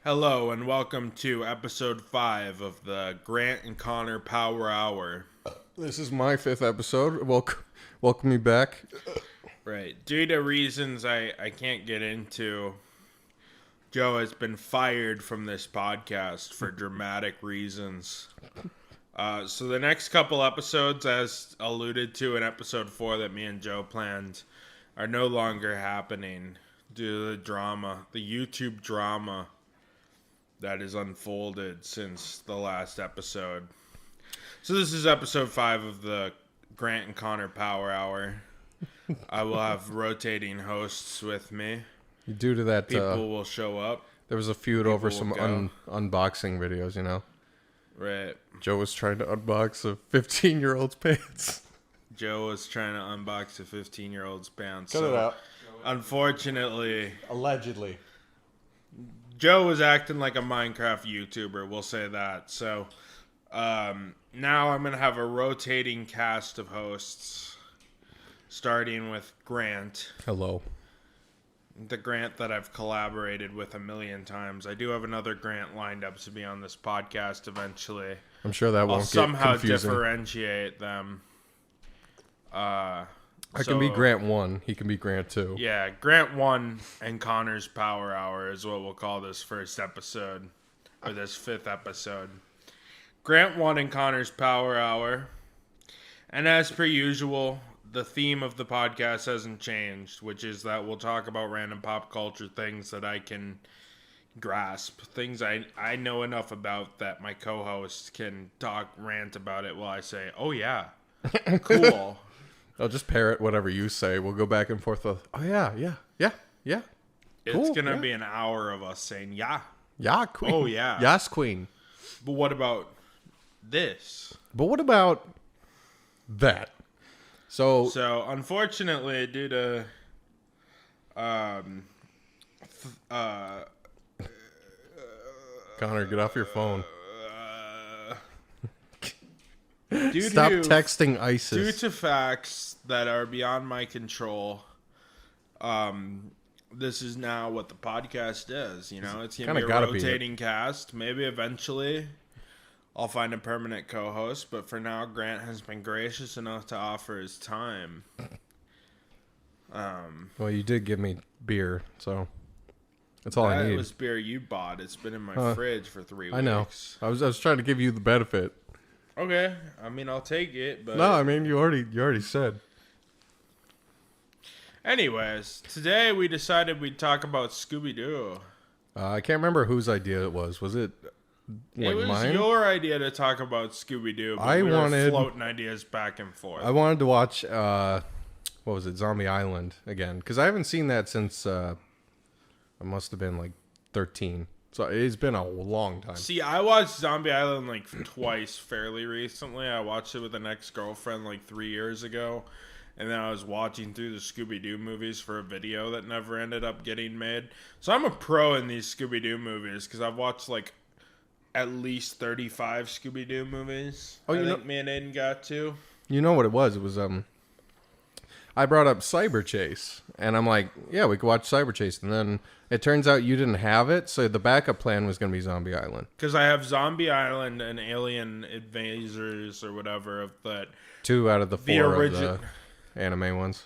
Hello and welcome to episode 5 of the Grant and Connor Power Hour. This is my 5th episode. Welcome me back. Right. Due to reasons I can't get into, Joe has been fired from this podcast for dramatic reasons. So the next couple episodes, as alluded to in episode 4 that me and Joe planned, are no longer happening due to the drama, the YouTube drama that is unfolded since the last episode. So this is episode 5 of the Grant and Connor Power Hour. I will have rotating hosts with me. Due to that, People will show up. there was a feud over some unboxing videos, you know? Right. Joe was trying to unbox a 15-year-old's pants. Joe was trying to unbox a 15-year-old's pants. Cut it out. Unfortunately, Allegedly. Joe was acting like a Minecraft YouTuber, we'll say that. So now I'm going to have a rotating cast of hosts, starting with Grant. Hello. The Grant that I've collaborated with a million times. I do have another Grant lined up to be on this podcast eventually. I'm sure that won't I'll somehow get confusing. differentiate them. I can be Grant 1. He can be Grant 2. Yeah, Grant 1 and Connor's Power Hour is what we'll call this first episode, or this 5th episode. Grant 1 and Connor's Power Hour. And as per usual, the theme of the podcast hasn't changed, which is that we'll talk about random pop culture things that I can grasp, things I know enough about that my co-host can rant about it while I say, oh yeah, cool. I'll just parrot whatever you say. We'll go back and forth with, oh yeah. It's going to be an hour of us saying, yeah. Yeah, queen. Oh, yeah. Yes, queen. But what about this? But what about that? So unfortunately, due to Connor, get off your phone. Stop texting ISIS. Due to facts that are beyond my control, this is now what the podcast is. You know, it's gonna be a rotating cast. Maybe eventually I'll find a permanent co-host, but for now, Grant has been gracious enough to offer his time. Well, you did give me beer, so that's all I need. That was beer you bought. It's been in my fridge for 3 weeks. I know. I was trying to give you the benefit. Okay, I mean I'll take it, but no, I mean you already said. Anyways, today we decided we'd talk about Scooby Doo. I can't remember whose idea it was. Was it it was mine? Your idea to talk about Scooby Doo. I wanted floating ideas back and forth. I wanted to watch what was it, Zombie Island again, because I haven't seen that since I must have been like 13. So it's been a long time. See, I watched Zombie Island like twice fairly recently. I watched it with an ex-girlfriend like 3 years ago. And then I was watching through the Scooby Doo movies for a video that never ended up getting made. So I'm a pro in these Scooby Doo movies because I've watched like at least 35 Scooby Doo movies. I think me and Aiden got to. You know what it was? It was I brought up Cyber Chase, and I'm like, yeah, we could watch Cyber Chase. And then it turns out you didn't have it, so the backup plan was going to be Zombie Island. Because I have Zombie Island and Alien Invaders or whatever of that. 2 out of the 4 of the anime ones.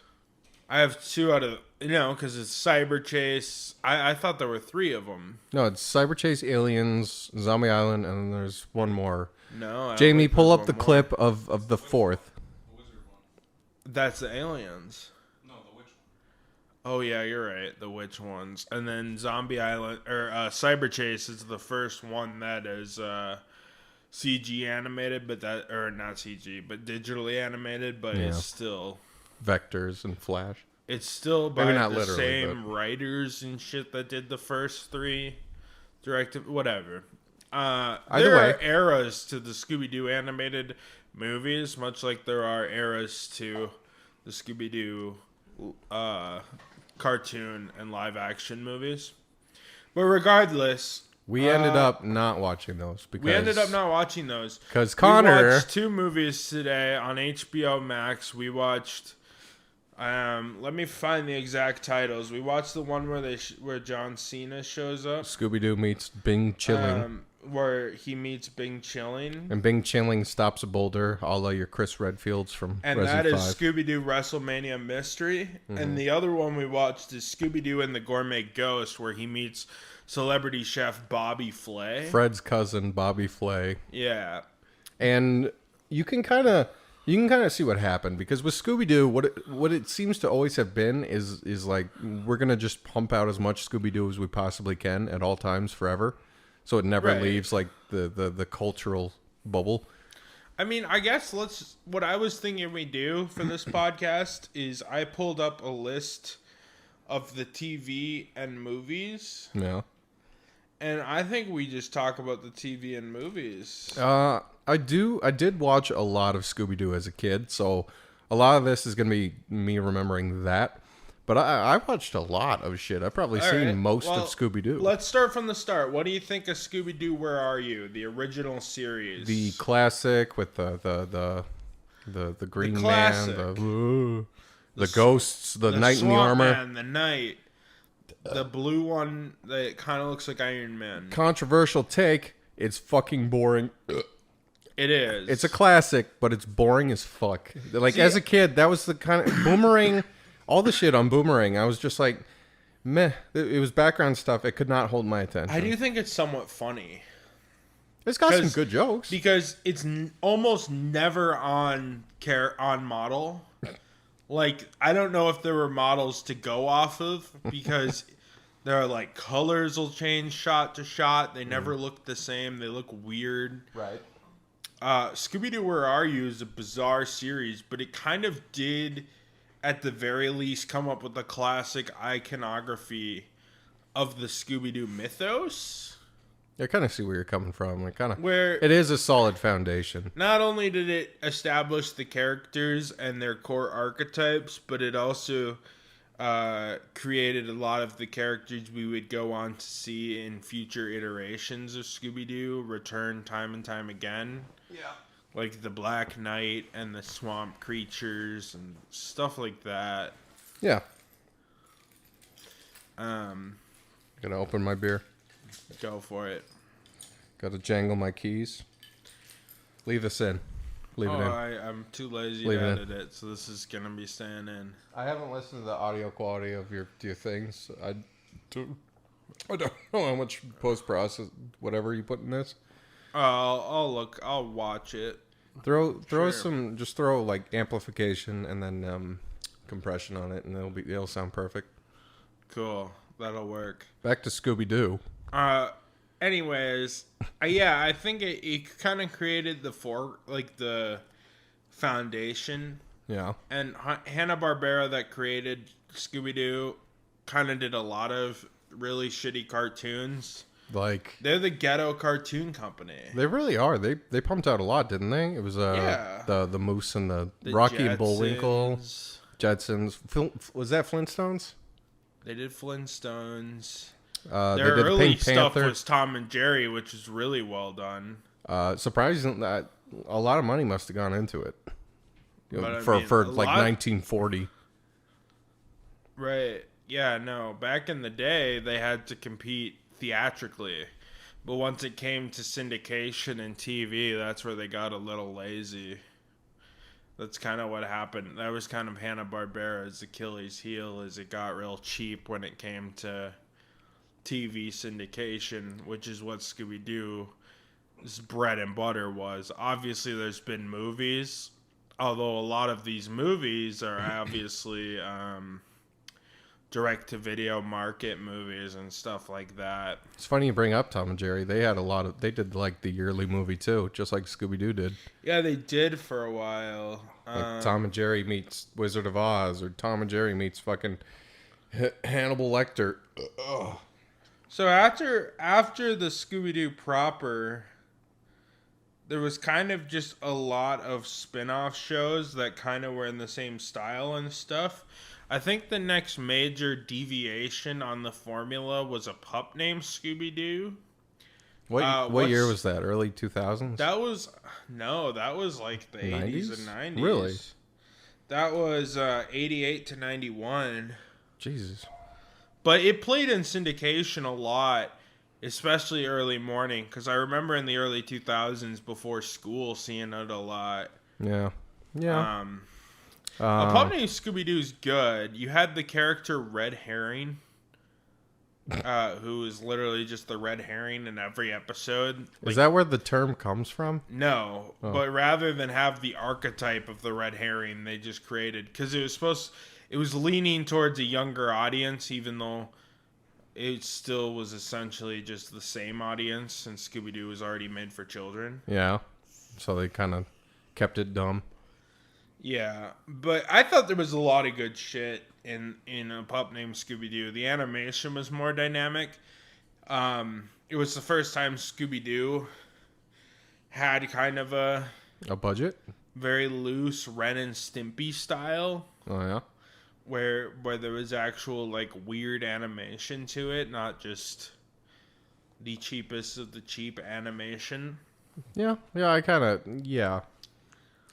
I have 2 out of, because it's Cyber Chase. I thought there were 3 of them. No, it's Cyber Chase, Aliens, Zombie Island, and then there's one more. No. Jamie, pull up the clip of the 4th. That's the Aliens. No, the witch one. Oh yeah, you're right. The witch ones, and then Zombie Island or Cyber Chase is the first one that is CG animated, but not CG, but digitally animated, but it's still vectors and Flash. It's still by the same but writers and shit that did the first 3 whatever. Either there way, are eras to the Scooby Doo animated movies, much like there are eras to the Scooby Doo cartoon and live action movies. But regardless, we ended up not watching those because Connor we watched 2 movies today on HBO Max. We watched Let me find the exact titles. We watched the one where where John Cena shows up. Scooby Doo meets Bing Chilling. Where he meets Bing Chilling. And Bing Chilling stops a boulder, a la your Chris Redfields from And Resident that is 5. Scooby Doo WrestleMania Mystery. And the other one we watched is Scooby Doo and the Gourmet Ghost, where he meets celebrity chef Bobby Flay. Fred's cousin, Bobby Flay. Yeah. And you can kind of see what happened, because with Scooby Doo, what it seems to always have been is like, we're gonna just pump out as much Scooby Doo as we possibly can at all times forever, so it never leaves like the cultural bubble. I mean, I guess what I was thinking we do for this podcast is I pulled up a list of the TV and movies. Yeah. And I think we just talk about the TV and movies. I did watch a lot of Scooby Doo as a kid, so a lot of this is gonna be me remembering that. But I watched a lot of shit. I've probably seen most of Scooby Doo. Let's start from the start. What do you think of Scooby Doo? Where Are You? The original series. The classic with the green man, the ghosts, the knight in the armor, man, the knight, the blue one that kind of looks like Iron Man. Controversial take. It's fucking boring. It is. It's a classic, but it's boring as fuck. Like, as a kid, that was the kind of Boomerang. All the shit on Boomerang, I was just like, meh. It was background stuff. It could not hold my attention. I do think it's somewhat funny. It's got some good jokes. Because it's almost never on model. Like, I don't know if there were models to go off of, because there are, like, colors will change shot to shot. They never look the same. They look weird. Right. Scooby-Doo, Where Are You is a bizarre series, but it kind of did, at the very least, come up with the classic iconography of the Scooby-Doo mythos. I kind of see where you're coming from. Where it is a solid foundation. Not only did it establish the characters and their core archetypes, but it also created a lot of the characters we would go on to see in future iterations of Scooby-Doo return time and time again. Yeah. Like the Black Knight and the swamp creatures and stuff like that. Yeah. Gonna open my beer. Go for it. Gotta jangle my keys. Leave this in. Leave it in. I'm too lazy to edit it, so this is gonna be staying in. I haven't listened to the audio quality of your things. I don't know how much post-process, whatever you put in this. I'll watch it. Throw some, just throw like amplification and then compression on it, and it'll sound perfect. Cool, that'll work. Back to Scooby Doo. Anyways, I think it kind of created the foundation. Yeah. And Hanna-Barbera, that created Scooby Doo, kind of did a lot of really shitty cartoons. Like, they're the ghetto cartoon company. They really are. They pumped out a lot, didn't they? It was the Moose and the Rocky Jetsons. And Bullwinkle, Jetsons. Was that Flintstones? They did Flintstones. Their early stuff was Tom and Jerry, which is really well done. Surprising that a lot of money must have gone into it. For like 1940. Right. Yeah, no. Back in the day, they had to compete theatrically. But once it came to syndication and TV, that's where they got a little lazy. That's kind of what happened. That was kind of Hanna-Barbera's Achilles heel, is it got real cheap when it came to TV syndication, which is what Scooby-Doo's bread and butter was. Obviously, there's been movies, although a lot of these movies are obviously direct-to-video market movies and stuff like that. It's funny you bring up Tom and Jerry. They did like the yearly movie too, just like Scooby-Doo did. Yeah, they did for a while. Like Tom and Jerry meets Wizard of Oz, or Tom and Jerry meets fucking Hannibal Lecter. Ugh. So after the Scooby-Doo proper, there was kind of just a lot of spin-off shows that kind of were in the same style and stuff. I think the next major deviation on the formula was a pup named Scooby-Doo. What year was that? Early 2000s? That was like the 80s and 90s. Really? That was 88 to 91. Jesus. But it played in syndication a lot, especially early morning, because I remember in the early 2000s before school seeing it a lot. Yeah. Yeah. A pup named Scooby-Doo's good. You had the character Red Herring, who is literally just the red herring in every episode. Is that where the term comes from? No, but rather than have the archetype of the red herring, they just created, because it was leaning towards a younger audience, even though it still was essentially just the same audience, since Scooby-Doo was already made for children. Yeah. So they kind of kept it dumb. Yeah, but I thought there was a lot of good shit in a pup named Scooby-Doo. The animation was more dynamic. It was the first time Scooby-Doo had kind of a budget, very loose Ren and Stimpy style. Oh yeah, where there was actual like weird animation to it, not just the cheapest of the cheap animation. Yeah,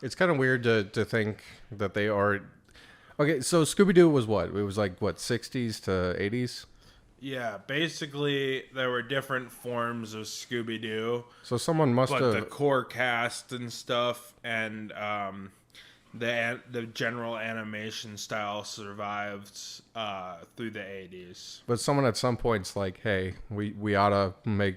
It's kind of weird to think that they are. Okay, so Scooby-Doo was what? It was like, what, 60s to 80s? Yeah, basically, there were different forms of Scooby-Doo. So someone must have... But the core cast and stuff, and the general animation style survived through the 80s. But someone at some point's like, hey, we ought to make...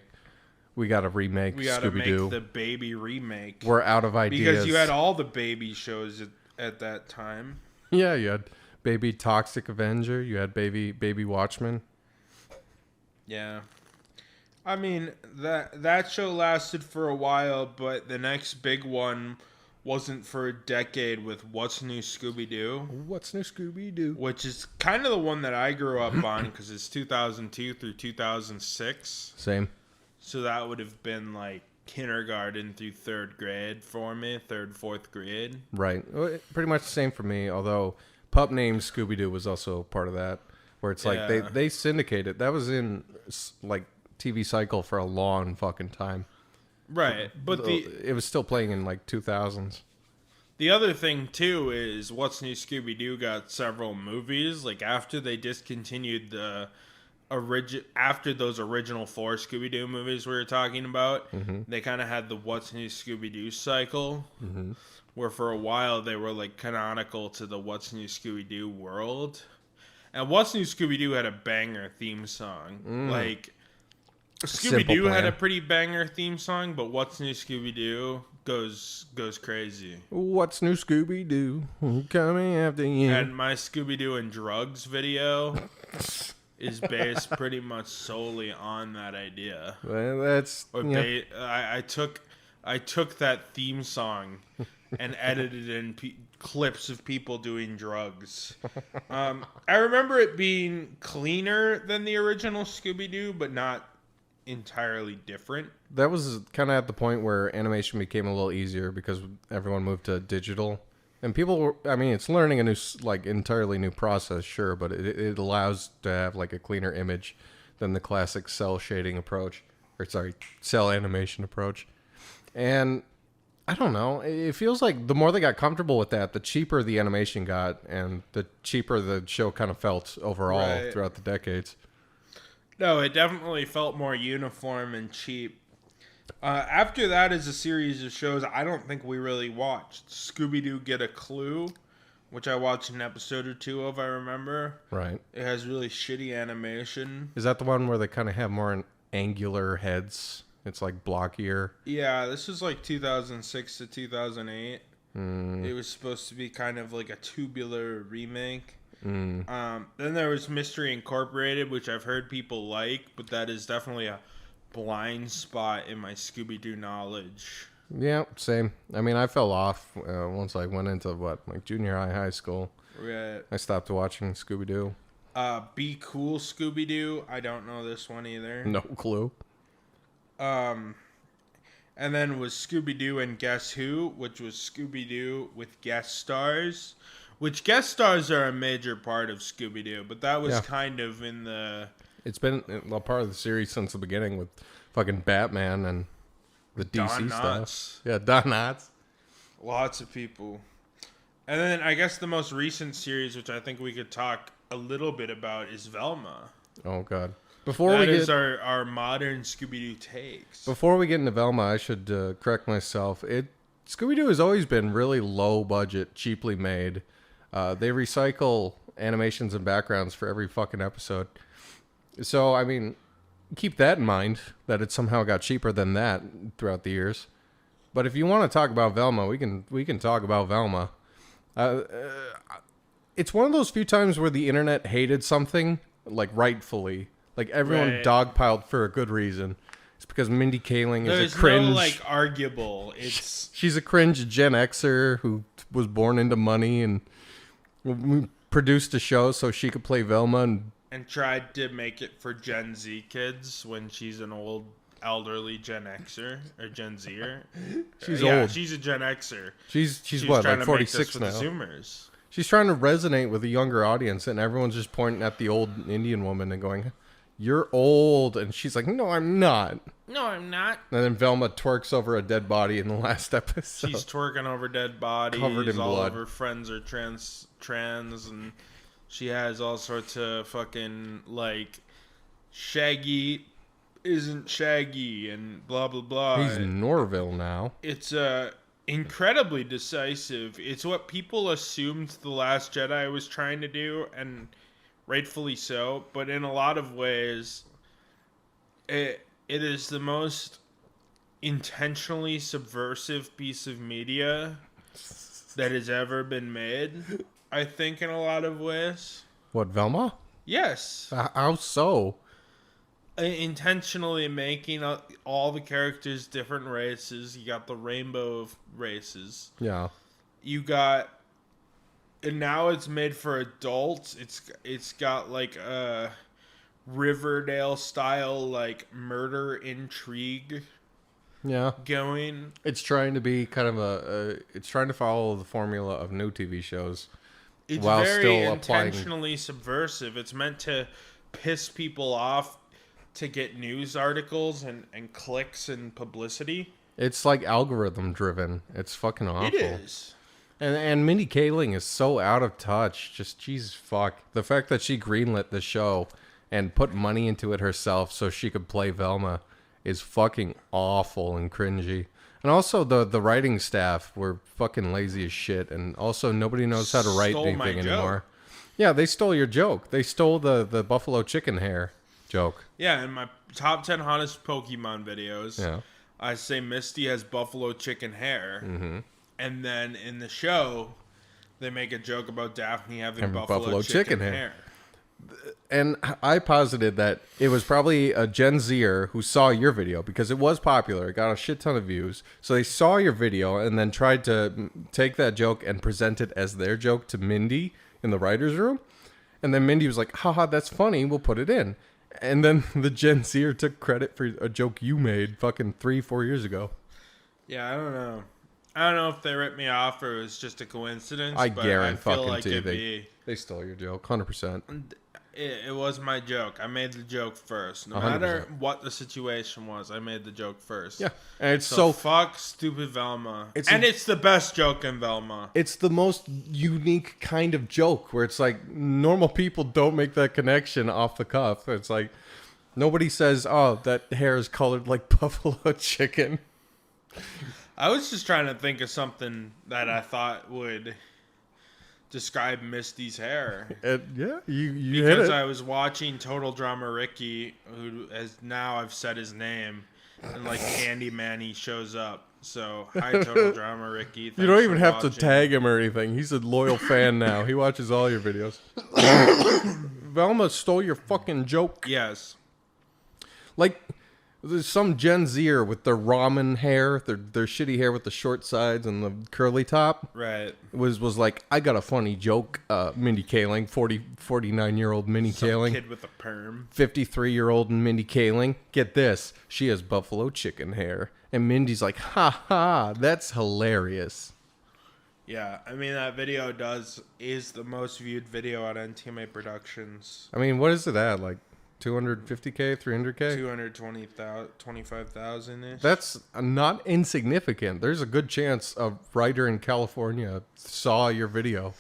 We got to remake Scooby-Doo. We got to make the baby remake. We're out of ideas. Because you had all the baby shows at that time. Yeah, you had Baby Toxic Avenger. You had Baby Watchman. Yeah. I mean, that show lasted for a while, but the next big one wasn't for a decade with What's New Scooby-Doo. What's New Scooby-Doo? Which is kind of the one that I grew up on, because it's 2002 through 2006. Same. So that would have been like kindergarten through third grade for me, fourth grade. Right. Pretty much the same for me, although pup named Scooby-Doo was also part of that, where it's like they syndicated. That was in like TV cycle for a long fucking time. Right. But it was still playing in like 2000s. The other thing too is What's New Scooby-Doo got several movies. Like after they discontinued after those original 4 Scooby-Doo movies we were talking about, they kind of had the What's New Scooby-Doo cycle, where for a while they were like canonical to the What's New Scooby-Doo world. And What's New Scooby-Doo had a banger theme song. Like Scooby-Doo had a pretty banger theme song, but What's New Scooby-Doo goes crazy. What's New Scooby-Doo? Coming after you. And my Scooby-Doo and Drugs video is based pretty much solely on that idea. Well, that's... I took that theme song and edited in clips of people doing drugs. I remember it being cleaner than the original Scooby-Doo, but not entirely different. That was kind of at the point where animation became a little easier because everyone moved to digital. And people were, I mean, it's learning a new, like, entirely new process, sure, but it allows to have, like, a cleaner image than the classic cell shading approach. Cell animation approach. And I don't know. It feels like the more they got comfortable with that, the cheaper the animation got, and the cheaper the show kind of felt overall throughout the decades. No, it definitely felt more uniform and cheap. After that is a series of shows I don't think we really watched. Scooby-Doo Get a Clue, which I watched an episode or two of, I remember. Right. It has really shitty animation. Is that the one where they kind of have more angular heads? It's like blockier. Yeah, this was like 2006 to 2008. It was supposed to be kind of like a tubular remake. Then there was Mystery Incorporated, which I've heard people like, but that is definitely a blind spot in my Scooby-Doo knowledge. Yeah, same. I mean, I fell off once I went into junior high school. Right. I stopped watching Scooby-Doo. Be Cool Scooby-Doo. I don't know this one either. No clue. And then was Scooby-Doo and Guess Who, which was Scooby-Doo with guest stars, which guest stars are a major part of Scooby-Doo, but that was kind of in the... It's been a part of the series since the beginning with fucking Batman and the DC stuff. Yeah, Don Knotts. Lots of people. And then I guess the most recent series, which I think we could talk a little bit about, is Velma. Oh God! That is our modern Scooby Doo takes. Before we get into Velma, I should correct myself. Scooby Doo has always been really low budget, cheaply made. They recycle animations and backgrounds for every fucking episode. So I mean, keep that in mind that it somehow got cheaper than that throughout the years. But if you want to talk about Velma, we can talk about Velma. It's one of those few times where the internet hated something, like rightfully. Like everyone dogpiled for a good reason. It's because Mindy Kaling is a cringe. There's no like arguable. She's a cringe Gen Xer who was born into money and produced a show so she could play Velma and tried to make it for Gen Z kids when she's an old elderly Gen Xer or Gen Zer. She's old. She's a Gen Xer. She's what, like 46 now? Zoomers. She's trying to resonate with a younger audience, and everyone's just pointing at the old Indian woman and going, "You're old," and she's like, "No, I'm not." No, I'm not. And then Velma twerks over a dead body in the last episode. She's twerking over dead bodies. Covered in all blood. Of her friends are trans, and she has all sorts of fucking like Shaggy isn't Shaggy and blah blah blah. He's in Norville now. It's incredibly decisive. It's what people assumed The Last Jedi was trying to do, and rightfully so. But in a lot of ways, it is the most intentionally subversive piece of media that has ever been made. I think in a lot of ways. What, Velma? Yes. How so? Intentionally making all the characters different races. You got the rainbow of races. Yeah. You got, and now it's made for adults. It's got like a Riverdale style like murder intrigue. Yeah. Going. It's trying to be kind of it's trying to follow the formula of new TV shows. It's while very still applying... intentionally subversive. It's meant to piss people off to get news articles and clicks and publicity. It's like algorithm driven. It's fucking awful. It is. And Mindy Kaling is so out of touch. Just, Jesus fuck. The fact that she greenlit the show and put money into it herself so she could play Velma is fucking awful and cringy. And also the writing staff were fucking lazy as shit. And also nobody knows how to write anything anymore. Yeah, they stole your joke. They stole the buffalo chicken hair joke. Yeah, in my top 10 hottest Pokemon videos, yeah. I say Misty has buffalo chicken hair. Mm-hmm. And then in the show, they make a joke about Daphne having buffalo chicken hair. And I posited that it was probably a Gen Zer who saw your video because it was popular. It got a shit ton of views. So they saw your video and then tried to take that joke and present it as their joke to Mindy in the writer's room. And then Mindy was like, haha, that's funny. We'll put it in. And then the Gen Zer took credit for a joke you made fucking 3-4 years ago. Yeah, I don't know. I don't know if they ripped me off or it was just a coincidence. I but guarantee I feel like they stole your joke, 100%. It was my joke. I made the joke first. No 100%. matter what the situation was, I made the joke first. Yeah, and it's so fuck stupid Velma. It's the best joke in Velma. It's the most unique kind of joke where it's like normal people don't make that connection off the cuff. It's like nobody says, "Oh, that hair is colored like buffalo chicken." I was just trying to think of something that I thought would describe Misty's hair. Yeah, you because hit it. I was watching Total Drama Ricky, who has now I've said his name, and like Candyman, he shows up. So hi, Total Drama Ricky. You don't even have to tag him or anything. He's a loyal fan now. He watches all your videos. Velma stole your fucking joke. Yes. Like, there's some Gen Zer with their ramen hair, their shitty hair with the short sides and the curly top. Right. Was like, I got a funny joke, Mindy Kaling, 49-year-old Mindy Kaling. Kid with a perm. 53-year-old Mindy Kaling. Get this, she has buffalo chicken hair. And Mindy's like, ha ha, that's hilarious. Yeah, I mean, that video is the most viewed video on NTMA Productions. I mean, what is it at? Like 250K, 300K. 25,000 ish. That's not insignificant. There's a good chance a writer in California saw your video.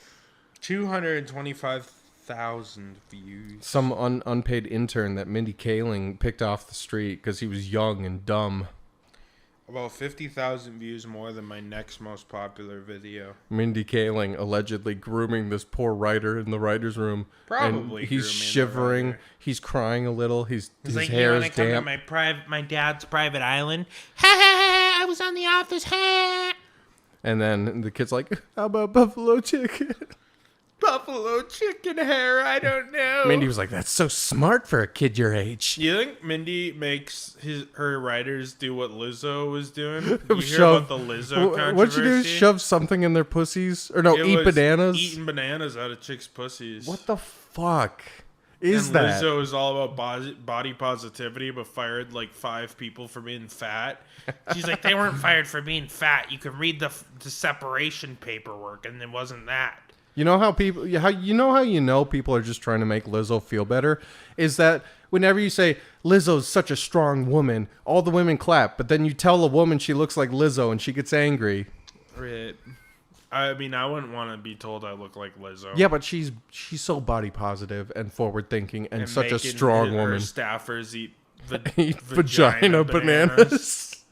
225,000 views. Some unpaid intern that Mindy Kaling picked off the street because he was young and dumb. About 50,000 views more than my next most popular video. Mindy Kaling allegedly grooming this poor writer in the writer's room. Probably. And he's shivering. He's crying a little. His like, hair is come damp. to my dad's private island. Ha ha ha! I was on The Office. Ha! And then the kid's like, "How about buffalo chicken?" Buffalo chicken hair. I don't know. Mindy was like, "That's so smart for a kid your age." You think Mindy makes her writers do what Lizzo was doing? You hear about the Lizzo controversy? What'd you do? Shove something in their pussies? Or no, eat bananas? Eating bananas out of chicks' pussies. What the fuck is that? Lizzo is all about body positivity, but fired like 5 people for being fat. She's like, they weren't fired for being fat. You can read the separation paperwork, and it wasn't that. You know how people people are just trying to make Lizzo feel better? Is that whenever you say Lizzo's such a strong woman, all the women clap, but then you tell a woman she looks like Lizzo and she gets angry. Right. I mean, I wouldn't want to be told I look like Lizzo. Yeah, but she's so body positive and forward thinking and such a strong woman. Her staffers eat vagina bananas.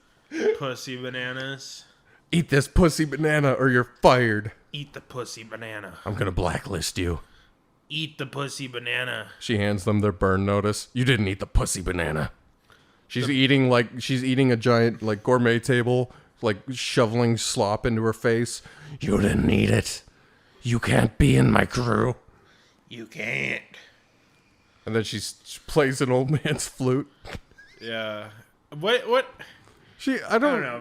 Pussy bananas. Eat this pussy banana or you're fired. Eat the pussy banana. I'm going to blacklist you. Eat the pussy banana. She hands them their burn notice. You didn't eat the pussy banana. She's eating a giant like gourmet table, like shoveling slop into her face. You didn't eat it. You can't be in my crew. You can't. And then she plays an old man's flute. Yeah. What? I don't know.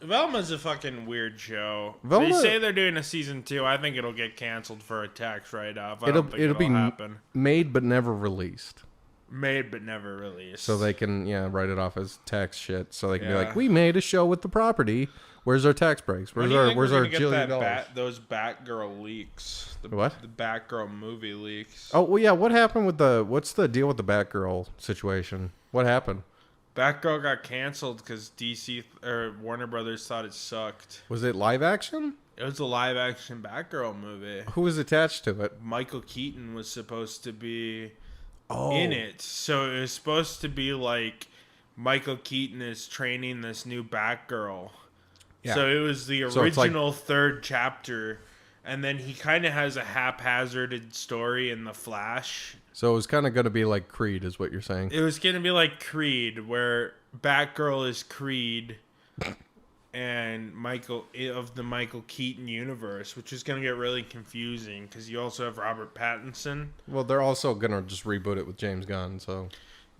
Velma's a fucking weird show. Velma, they say they're doing a season 2. I think it'll get canceled for a tax write-off. It'll be happen. Made but never released. Made but never released. So they can write it off as tax shit. So they can be like, we made a show with the property. Where's our tax breaks? Where's our $1 billion? Those Batgirl leaks. What? The Batgirl movie leaks. Oh well, yeah. What happened with what's the deal with the Batgirl situation? What happened? Batgirl got canceled because DC or Warner Brothers thought it sucked. Was it live action? It was a live action Batgirl movie. Who was attached to it? Michael Keaton was supposed to be in it. So it was supposed to be like Michael Keaton is training this new Batgirl. Yeah. So it was the original third chapter. And then he kind of has a haphazarded story in The Flash. So it was kind of going to be like Creed, is what you're saying. It was going to be like Creed, where Batgirl is Creed and Michael of the Michael Keaton universe, which is going to get really confusing because you also have Robert Pattinson. Well, they're also going to just reboot it with James Gunn, so...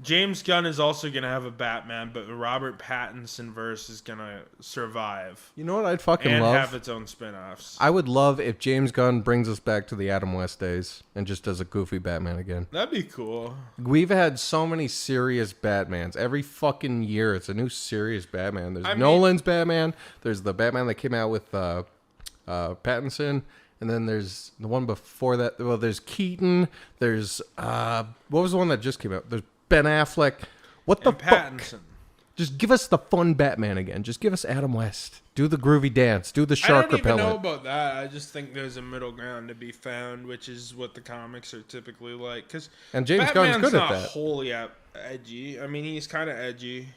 James Gunn is also going to have a Batman, but the Robert Pattinson verse is going to survive. You know what I'd fucking love? And have its own spin-offs. I would love if James Gunn brings us back to the Adam West days and just does a goofy Batman again. That'd be cool. We've had so many serious Batmans. Every fucking year, it's a new serious Batman. There's Nolan's Batman. There's the Batman that came out with Pattinson. And then there's the one before that. Well, there's Keaton. There's... what was the one that just came out? There's Ben Affleck. What the fuck? Just give us the fun Batman again. Just give us Adam West. Do the groovy dance. Do the shark repellent. I don't even know about that. I just think there's a middle ground to be found, which is what the comics are typically like. And James Gunn's good at that. Not wholly edgy. I mean, he's kind of edgy.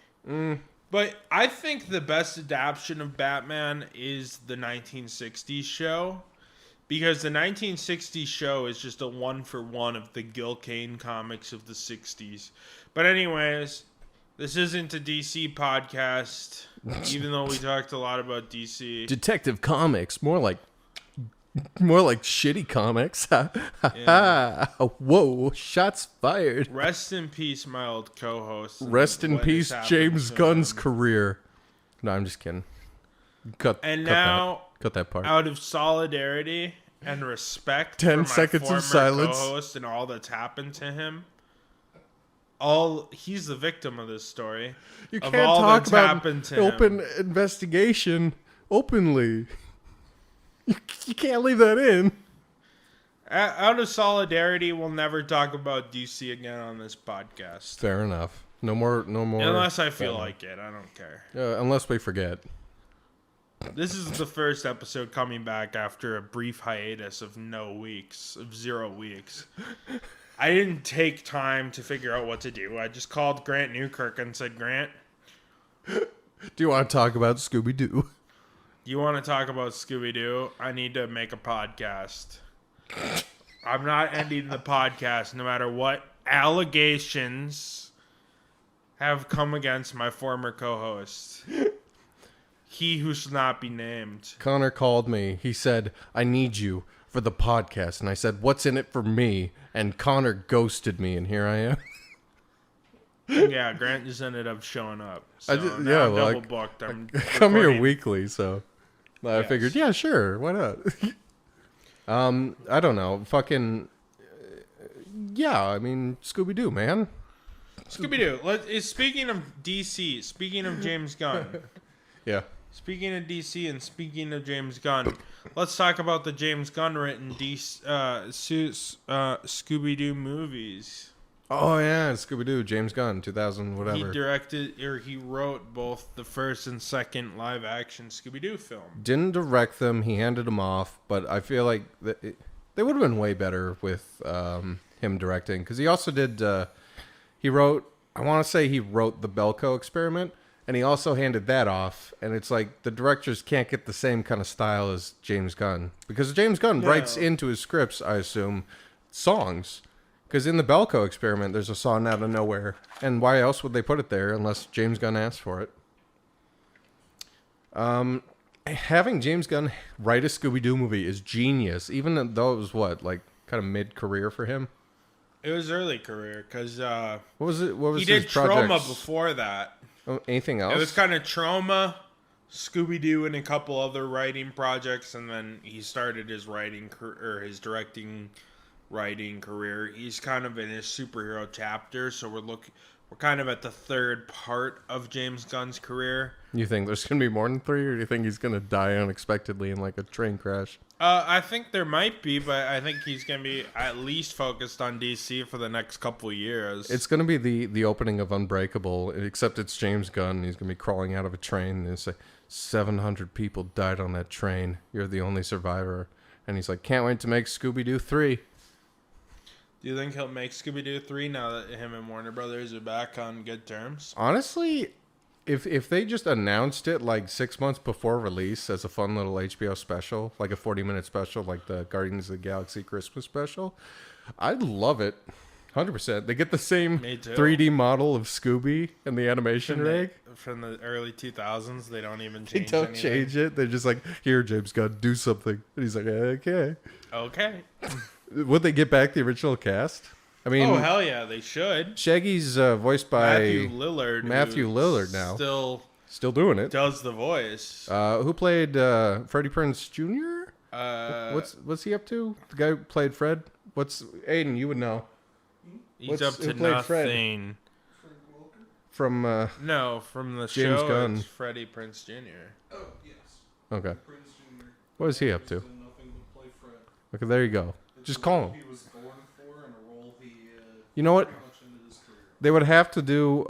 But I think the best adaptation of Batman is the 1960s show. Because the 1960s show is just a one-for-one of the Gil Kane comics of the 60s. But anyways, this isn't a DC podcast, even though we talked a lot about DC. Detective Comics, more like shitty comics. Yeah. Whoa, shots fired. Rest in peace, my old co-host. Rest in peace, James Gunn's career. No, I'm just kidding. Cut that part. Out of solidarity and respect 10 for my seconds former of silence. co-host and all that's happened to him, he's the victim of this story. You can't talk about open investigation openly. You can't leave that in. Out of solidarity, we'll never talk about DC again on this podcast. Fair enough. No more. Unless I feel like it. I don't care. Unless we forget. This is the first episode coming back after a brief hiatus of 0 weeks. I didn't take time to figure out what to do. I just called Grant Newkirk and said, Grant, do you want to talk about Scooby Doo? You want to talk about Scooby Doo? I need to make a podcast. I'm not ending the podcast no matter what allegations have come against my former co-host. He who shall not be named. Connor called me. He said, I need you for the podcast. And I said, what's in it for me? And Connor ghosted me, and here I am. Yeah, Grant just ended up showing up. So now I'm double booked. I'm come here weekly, so I Yes. figured, yeah, sure, why not? I don't know. Fucking, yeah, I mean, Scooby Doo, man. Scooby Doo. Speaking of DC, speaking of James Gunn. Yeah. Speaking of DC and speaking of James Gunn, let's talk about the James Gunn written Scooby Doo movies. Oh, yeah, Scooby Doo, James Gunn, 2000, whatever. He wrote both the first and second live action Scooby Doo film. Didn't direct them, he handed them off, but I feel like they would have been way better with him directing. Because he also did, he wrote the Belko Experiment. And he also handed that off, and it's like the directors can't get the same kind of style as James Gunn. Because James Gunn writes into his scripts, I assume, songs. Because in the Belko Experiment, there's a song out of nowhere. And why else would they put it there unless James Gunn asked for it? Having James Gunn write a Scooby-Doo movie is genius, even though it was, kind of mid-career for him? It was early career, because What was it? What was he did his Trauma projects? Before that. Oh, anything else? It was kind of Trauma, Scooby-Doo, and a couple other writing projects, and then he started his directing writing career. He's kind of in his superhero chapter, so we're kind of at the third part of James Gunn's career. You think there's going to be more than 3, or do you think he's going to die unexpectedly in like a train crash? I think there might be, but I think he's going to be at least focused on DC for the next couple of years. It's going to be the opening of Unbreakable, except it's James Gunn. He's going to be crawling out of a train, and it's like 700 people died on that train. You're the only survivor. And he's like, can't wait to make Scooby-Doo 3. Do you think he'll make Scooby-Doo 3 now that him and Warner Brothers are back on good terms? Honestly, if they just announced it like 6 months before release as a fun little HBO special, like a 40-minute special, like the Guardians of the Galaxy Christmas special, I'd love it. 100%. They get the same 3D model of Scooby and the animation rig. From the early 2000s, they don't even They change don't change it. They're just like, here, James Gunn, do something. And he's like, okay. Okay. Would they get back the original cast? I mean, oh, hell yeah, they should. Shaggy's voiced by Matthew Lillard now. Still doing it. Does the voice. Who played Freddie Prinze Jr.? What's he up to? The guy who played Fred? Aiden, you would know. He's up to nothing. From from the James show, Gunn. it's Freddie Prinze Jr. Oh, yes. Okay. Prince Jr. What is he up to? He's done nothing but play Fred. Okay, there you go. It's Just a call role him. He was born for and a role he You know what? very much into his career. They would have to do,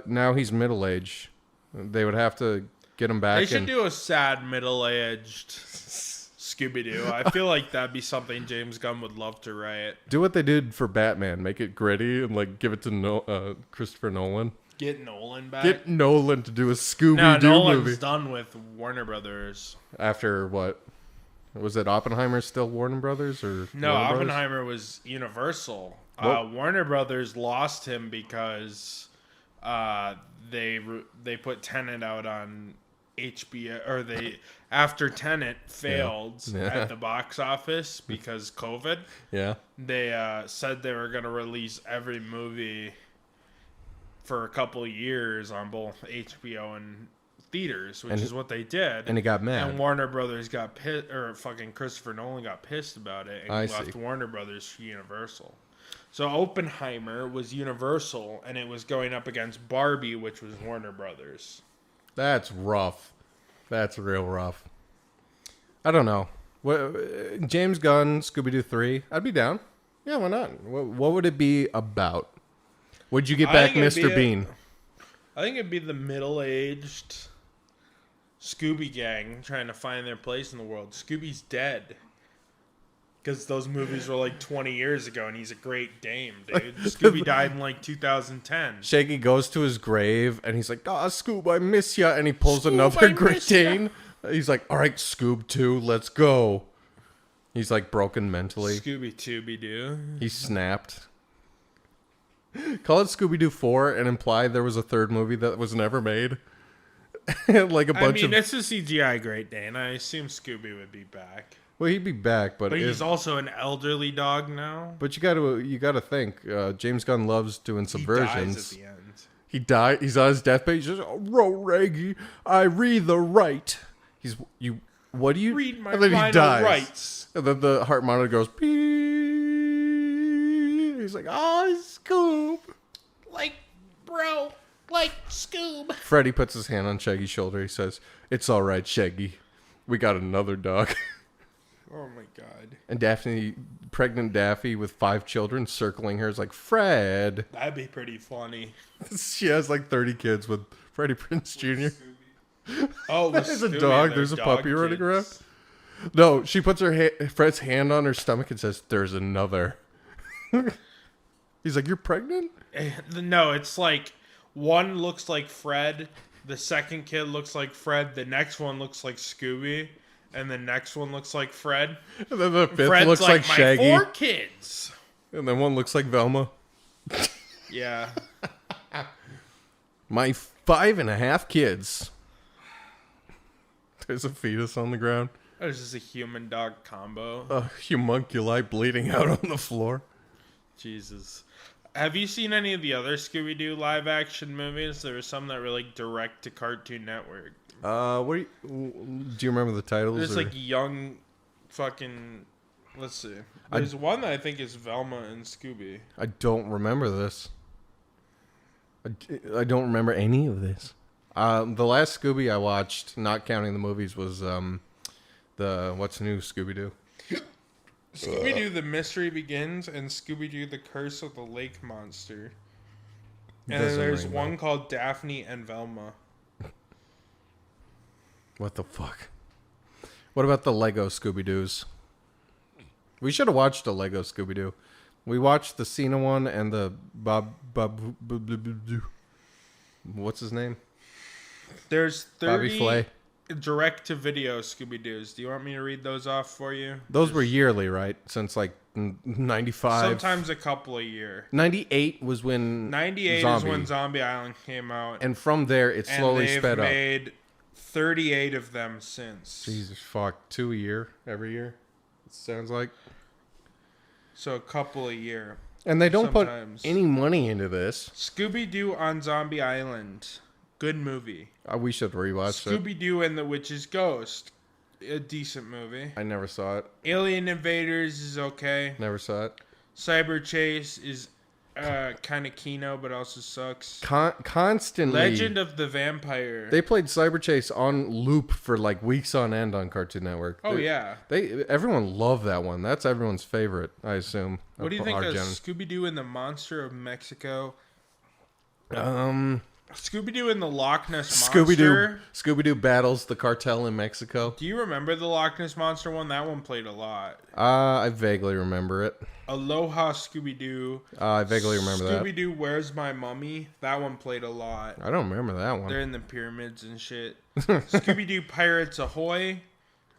now he's middle-aged. They would have to get him back. They should do a sad middle-aged Scooby-Doo. I feel like that'd be something James Gunn would love to write. Do what they did for Batman. Make it gritty and like give it to Christopher Nolan. Get Nolan back. Get Nolan to do a Scooby-Doo No, Nolan's movie. done with Warner Brothers. After what? Was it Oppenheimer still Warner Brothers or No, Warner Brothers? Oppenheimer was Universal. What? Warner Brothers lost him because they put Tenet out on HBO, or after Tenet failed at the box office because COVID. Yeah. They said they were going to release every movie for a couple of years on both HBO and theaters, which is what they did. And he got mad. And Warner Brothers got pissed, or fucking Christopher Nolan got pissed about it and left Warner Brothers for Universal. So Oppenheimer was Universal, and it was going up against Barbie, which was Warner Brothers. That's rough. That's real rough. I don't know. What, James Gunn, Scooby Doo 3. I'd be down. Yeah, why not? What would it be about? Would you get I back think it'd Mr. be Bean? I think it'd be the middle-aged Scooby gang trying to find their place in the world. Scooby's dead. Because those movies were like 20 years ago, and he's a great dame, dude. Scooby died in like 2010. Shaggy goes to his grave, and he's like, Scoob, I miss ya. And he pulls Scoob, another I Great miss ya. Dane. He's like, all right, Scoob 2, let's go. He's like broken mentally. Scooby Tooby Doo. He snapped. Call it Scooby Doo 4 and imply there was a third movie that was never made. Like a bunch of. it's a CGI Great Dane. I assume Scooby would be back. Well, he'd be back, but But he's also an elderly dog now. But you gotta think. James Gunn loves doing subversions. He dies at the end. He died. He's on his deathbed. He says, "Ro Reggie, I read the right." What do you Read my and then he final dies. rights. And then the heart monitor goes, "Beep." He's like, Scoob. Like Scoob. Freddy puts his hand on Shaggy's shoulder. He says, "It's all right, Shaggy. We got another dog." Oh my god. And Daphne, pregnant Daffy with 5 children circling her is like, Fred. That'd be pretty funny. She has like 30 kids with Freddie Prinze Jr. Oh, with There's a Scooby, dog. they're There's a dog puppy running kids. around. No, she puts her Fred's hand on her stomach and says, "There's another." He's like, "You're pregnant?" No, it's like one looks like Fred, the second kid looks like Fred, the next one looks like Scooby, and the next one looks like Fred. And then the fifth Fred's looks like my Shaggy. 4 kids. And then one looks like Velma. Yeah. My 5.5 kids. There's a fetus on the ground. This is a human dog combo. A homunculi bleeding out on the floor. Jesus. Have you seen any of the other Scooby-Doo live-action movies? There were some that were like direct to Cartoon Network. Do you remember the titles? There's or- like young fucking... Let's see. There's one that I think is Velma and Scooby. I don't remember this. I don't remember any of this. The last Scooby I watched, not counting the movies, was the What's New Scooby-Doo. Scooby-Doo The Mystery Begins and Scooby-Doo The Curse of the Lake Monster. And then Doesn't there's ring one called Daphne and Velma. What the fuck? What about the Lego Scooby-Doos? We should have watched a Lego Scooby-Doo. We watched the Cena one and the Bob what's his name? There's Bobby 30 Flay. direct-to-video Scooby-Doos. Do you want me to read those off for you? Those were yearly, right? Since like 95. Sometimes a couple a year. 98 was when 98 Zombie. is when Zombie Island came out. And from there, it slowly and they've sped up. made 38 of them since. Jesus fuck, 2 a year, every year. It sounds like. So a couple a year. And they don't Sometimes. put any money into this. Scooby-Doo on Zombie Island. Good movie. We should rewatch it. Scooby-Doo and the Witch's Ghost. A decent movie. I never saw it. Alien Invaders is okay. Never saw it. Cyber Chase is kind of kino, but also sucks. Constantly. Legend of the Vampire. They played Cyber Chase on loop for like weeks on end on Cartoon Network. Oh, yeah. Everyone loved that one. That's everyone's favorite, I assume. What do you think Our of gen. Scooby-Doo and the Monster of Mexico? Scooby-Doo and the Loch Ness Monster. Scooby-Doo battles the cartel in Mexico. Do you remember the Loch Ness Monster one? That one played a lot. I vaguely remember it. Aloha Scooby-Doo. I vaguely remember that. Scooby-Doo Where's My Mummy? That one played a lot. I don't remember that one. They're in the pyramids and shit. Scooby-Doo Pirates Ahoy.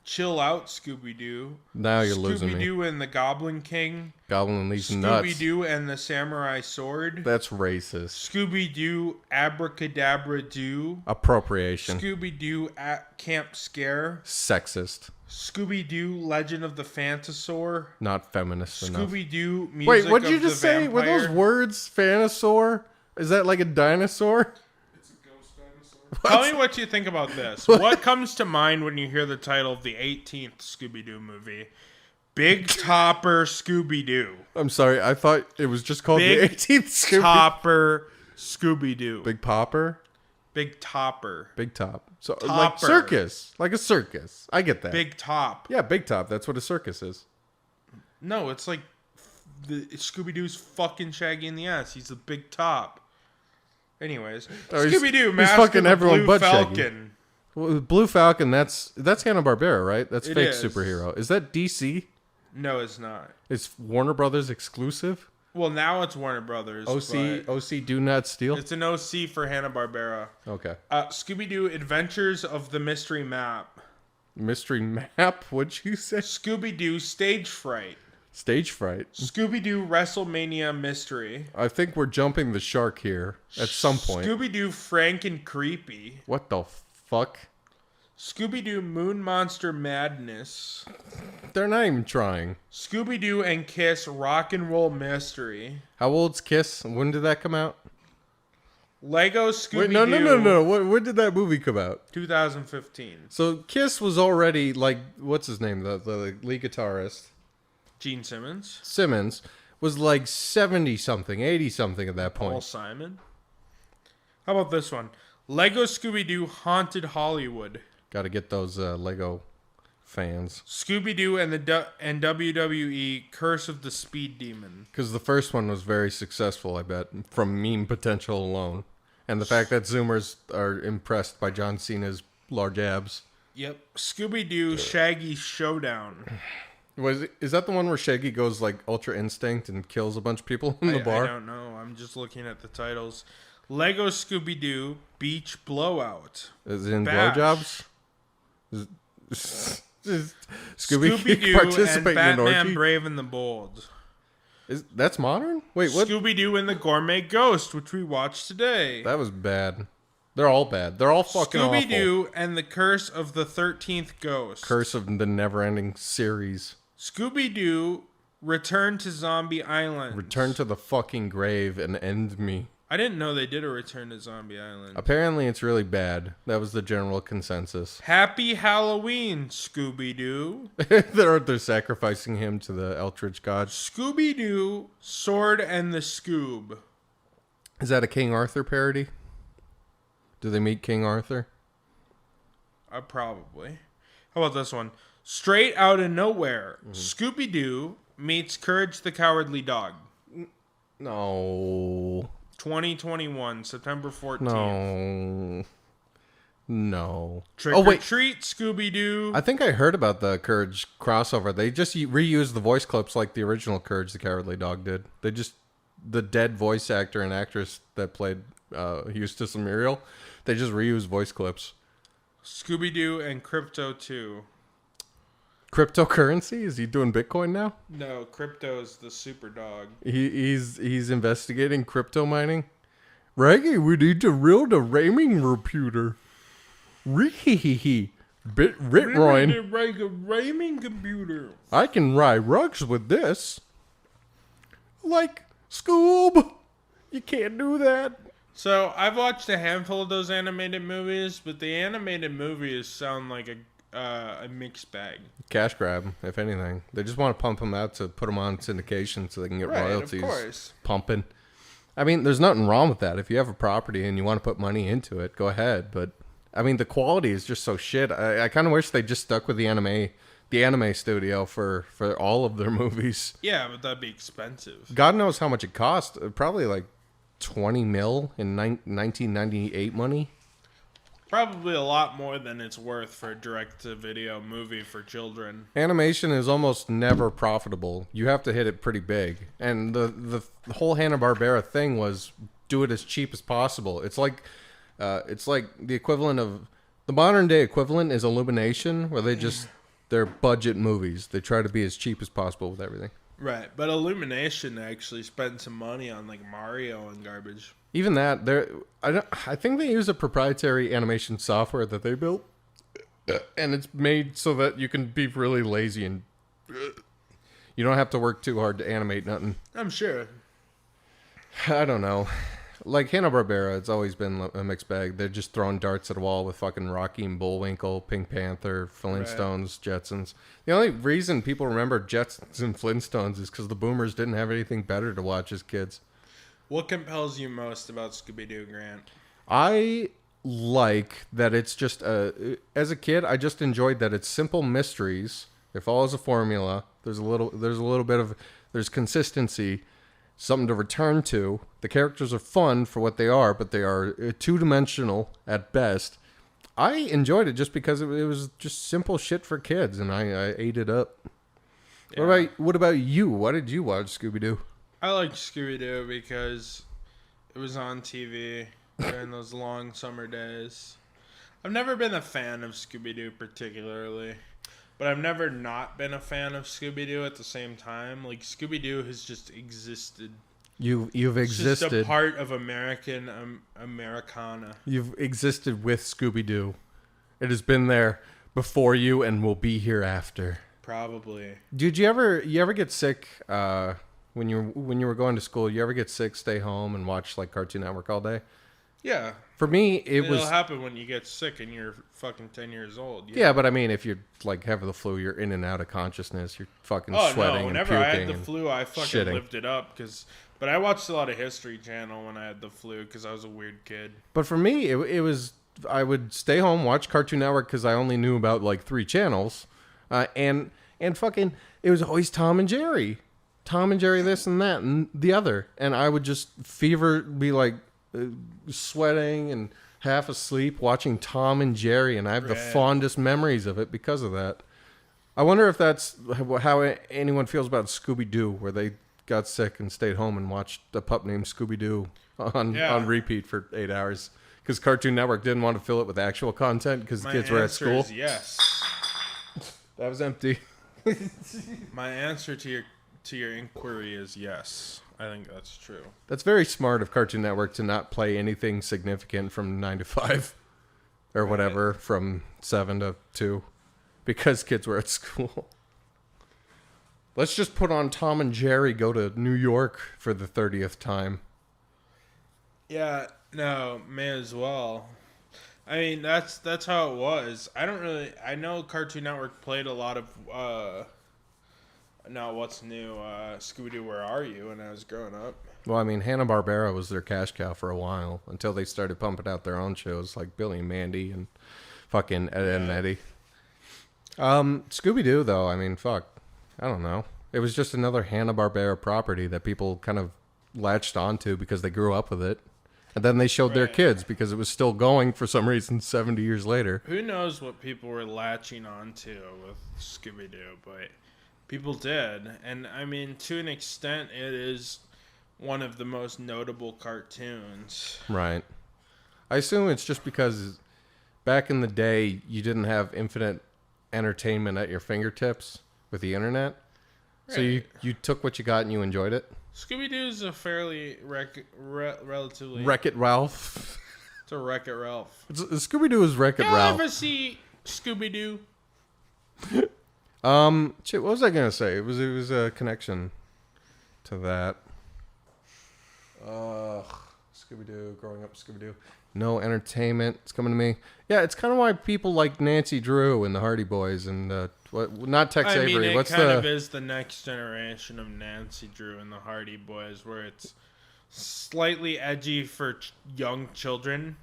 Chill Out Scooby-Doo. Now you're losing me. Scooby-Doo and the Goblin King. Goblin and these nuts. Scooby-Doo and the Samurai Sword. That's racist. Scooby-Doo Abracadabra Doo. Appropriation. Scooby-Doo at Camp Scare. Sexist. Scooby-Doo Legend of the Phantasaur. Not feminist enough. Scooby-Doo Music Wait, what did you of the just say? Were Vampire. those words Phanosaur? Is that like a dinosaur? It's a ghost dinosaur. Tell me what you think about this. What comes to mind when you hear the title of the 18th Scooby-Doo movie? Big Topper Scooby-Doo. I'm sorry, I thought it was just called Big the 18th Scooby. Topper Scooby-Doo. Big Popper? Big Topper. Big Top. So like Topper. circus, like a circus. I get that. Big Top. Yeah, Big Top. That's what a circus is. No, it's like the Scooby Doo's fucking Shaggy in the ass. He's the Big Top. Anyways, Oh, he's- Scooby Doo, he's Mask fucking of the everyone Blue but Shaggy. Falcon. Well, Blue Falcon. That's Hanna-Barbera, right? That's It fake is. superhero. Is that DC? No, it's not. It's Warner Brothers exclusive. Well, now it's Warner Brothers. OC, do not steal. It's an OC for Hanna-Barbera. Okay. Scooby Doo Adventures of the Mystery Map. Mystery Map. What'd you say? Scooby Doo Stage Fright. Stage fright. Scooby Doo WrestleMania Mystery. I think we're jumping the shark here at some point. Scooby Doo Frank and Creepy. What the fuck? Scooby Doo Moon Monster Madness. They're not even trying. Scooby Doo and Kiss Rock and Roll Mystery. How old's Kiss? When did that come out? Lego Scooby Wait, Doo. no. When did that movie come out? 2015. So Kiss was already like, what's his name? The lead guitarist. Gene Simmons. Simmons was like 70 something, 80 something at that Paul point. Simon. How about this one? Lego Scooby Doo Haunted Hollywood. Got to get those Lego fans. Scooby Doo and and WWE Curse of the Speed Demon. Because the first one was very successful, I bet, from meme potential alone. And the fact that Zoomers are impressed by John Cena's large abs. Yep. Scooby Doo Shaggy Showdown. Is that the one where Shaggy goes like Ultra Instinct and kills a bunch of people in the bar? I don't know. I'm just looking at the titles. Lego Scooby Doo Beach Blowout. Is it in Bash. blowjobs? Scooby Doo participating and Batman in orgy? Brave and the Bold. That's modern? Wait, what? Scooby Doo and the Gourmet Ghost, which we watched today. That was bad. They're all bad. They're all fucking awful. Scooby Doo and the Curse of the 13th Ghost. Curse of the Never-Ending Series. Scooby Doo Return to Zombie Island. Return to the fucking grave and end me. I didn't know they did a Return to Zombie Island. Apparently it's really bad. That was the general consensus. Happy Halloween, Scooby Doo. They're sacrificing him to the Eldritch God. Scooby Doo Sword and the Scoob. Is that a King Arthur parody? Do they meet King Arthur? Probably. How about this one? Straight out of nowhere, Scooby Doo meets Courage the Cowardly Dog. No. 2021, September 14th. No. Trick or Treat, Scooby Doo. I think I heard about the Courage crossover. They just reused the voice clips like the original Courage the Cowardly Dog did. The dead voice actor and actress that played Eustace and Muriel, they just reused voice clips. Scooby Doo and Crypto 2. Cryptocurrency? Is he doing Bitcoin now? No, Crypto's the super dog. He's investigating crypto mining. Reggie, we need to build a raming computer. Rihihihi. Ritroin. A raming computer. I can ride rugs with this. Like, Scoob. You can't do that. So, I've watched a handful of those animated movies, but the animated movies sound like a mixed bag. Cash grab, if anything. They just want to pump them out to put them on syndication so they can get royalties. Of course. Pumping. I mean, there's nothing wrong with that. If you have a property and you want to put money into it, go ahead. But, I mean, the quality is just so shit. I kind of wish they just stuck with the anime studio for all of their movies. Yeah, but that'd be expensive. God knows how much it cost. Probably like 20 mil in 1998 money. Probably a lot more than it's worth for a direct-to-video movie for children. Animation is almost never profitable. You have to hit it pretty big. And the whole Hanna-Barbera thing was do it as cheap as possible. It's like the equivalent of the modern day equivalent is Illumination, where they're budget movies. They try to be as cheap as possible with everything. Right, but Illumination actually spent some money on like Mario and garbage. Even that, I think they use a proprietary animation software that they built, and it's made so that you can be really lazy and you don't have to work too hard to animate nothing. I'm sure. I don't know. Like Hanna-Barbera, it's always been a mixed bag. They're just throwing darts at a wall with fucking Rocky and Bullwinkle, Pink Panther, Flintstones, Jetsons. The only reason people remember Jetsons and Flintstones is because the boomers didn't have anything better to watch as kids. What compels you most about Scooby-Doo, Grant? I like that it's just as a kid I just enjoyed that it's simple mysteries. It follows a formula. There's a little bit of there's consistency, something to return to. The characters are fun for what they are, but they are two-dimensional at best. I enjoyed it just because it was just simple shit for kids, and I ate it up. Yeah. What about you? What did you watch, Scooby Doo? I liked Scooby Doo because it was on TV during those long summer days. I've never been a fan of Scooby Doo particularly, but I've never not been a fan of Scooby Doo at the same time. Like, Scooby Doo has just existed. You've existed. It's just a part of Americana. You've existed with Scooby Doo. It has been there before you and will be here after. Probably. Did you ever get sick when you were going to school? You ever get sick, stay home, and watch like Cartoon Network all day? Yeah. For me, it'll happen when you get sick and you're fucking 10 years old. Yeah, but I mean, if you like have the flu, you're in and out of consciousness. You're fucking sweating and puking. Whenever I had the flu, I fucking shitting. lived it up. But I watched a lot of History Channel when I had the flu because I was a weird kid. But for me, it was I would stay home, watch Cartoon Network because I only knew about like 3 channels, and fucking it was always Tom and Jerry this and that and the other, and I would just be like sweating and half asleep watching Tom and Jerry, and I have the fondest memories of it because of that. I wonder if that's how anyone feels about Scooby Doo, where they got sick and stayed home and watched a pup named Scooby Doo on repeat for 8 hours because Cartoon Network didn't want to fill it with actual content because the kids were at school. Yes. That was empty. My answer to your inquiry is yes. I think that's true. That's very smart of Cartoon Network to not play anything significant from 9 to 5 or whatever from 7 to 2 because kids were at school. Let's just put on Tom and Jerry go to New York for the 30th time. Yeah, no, may as well. I mean, that's how it was. I know Cartoon Network played a lot of what's new, Scooby-Doo, Where Are You, when I was growing up. Well, I mean, Hanna-Barbera was their cash cow for a while until they started pumping out their own shows like Billy and Mandy and fucking Ed, Edd and Eddie. Scooby-Doo, though, I mean, fuck. I don't know. It was just another Hanna-Barbera property that people kind of latched onto because they grew up with it. And then they showed their kids because it was still going for some reason 70 years later. Who knows what people were latching onto with Scooby-Doo, but people did. And, I mean, to an extent, it is one of the most notable cartoons. Right. I assume it's just because back in the day, you didn't have infinite entertainment at your fingertips with the internet. Right. So you took what you got and you enjoyed it. Scooby-Doo is a fairly relatively... Wreck-It Ralph. It's a Wreck-It Ralph. Scooby-Doo is Wreck-It Ralph. You ever see Scooby-Doo? Shit, what was I gonna say? It was a connection to that. Scooby-Doo, growing up Scooby-Doo. No entertainment. It's coming to me. Yeah, it's kind of why people like Nancy Drew and the Hardy Boys and not Tex Avery. I mean, it kind of is the next generation of Nancy Drew and the Hardy Boys, where it's slightly edgy for young children.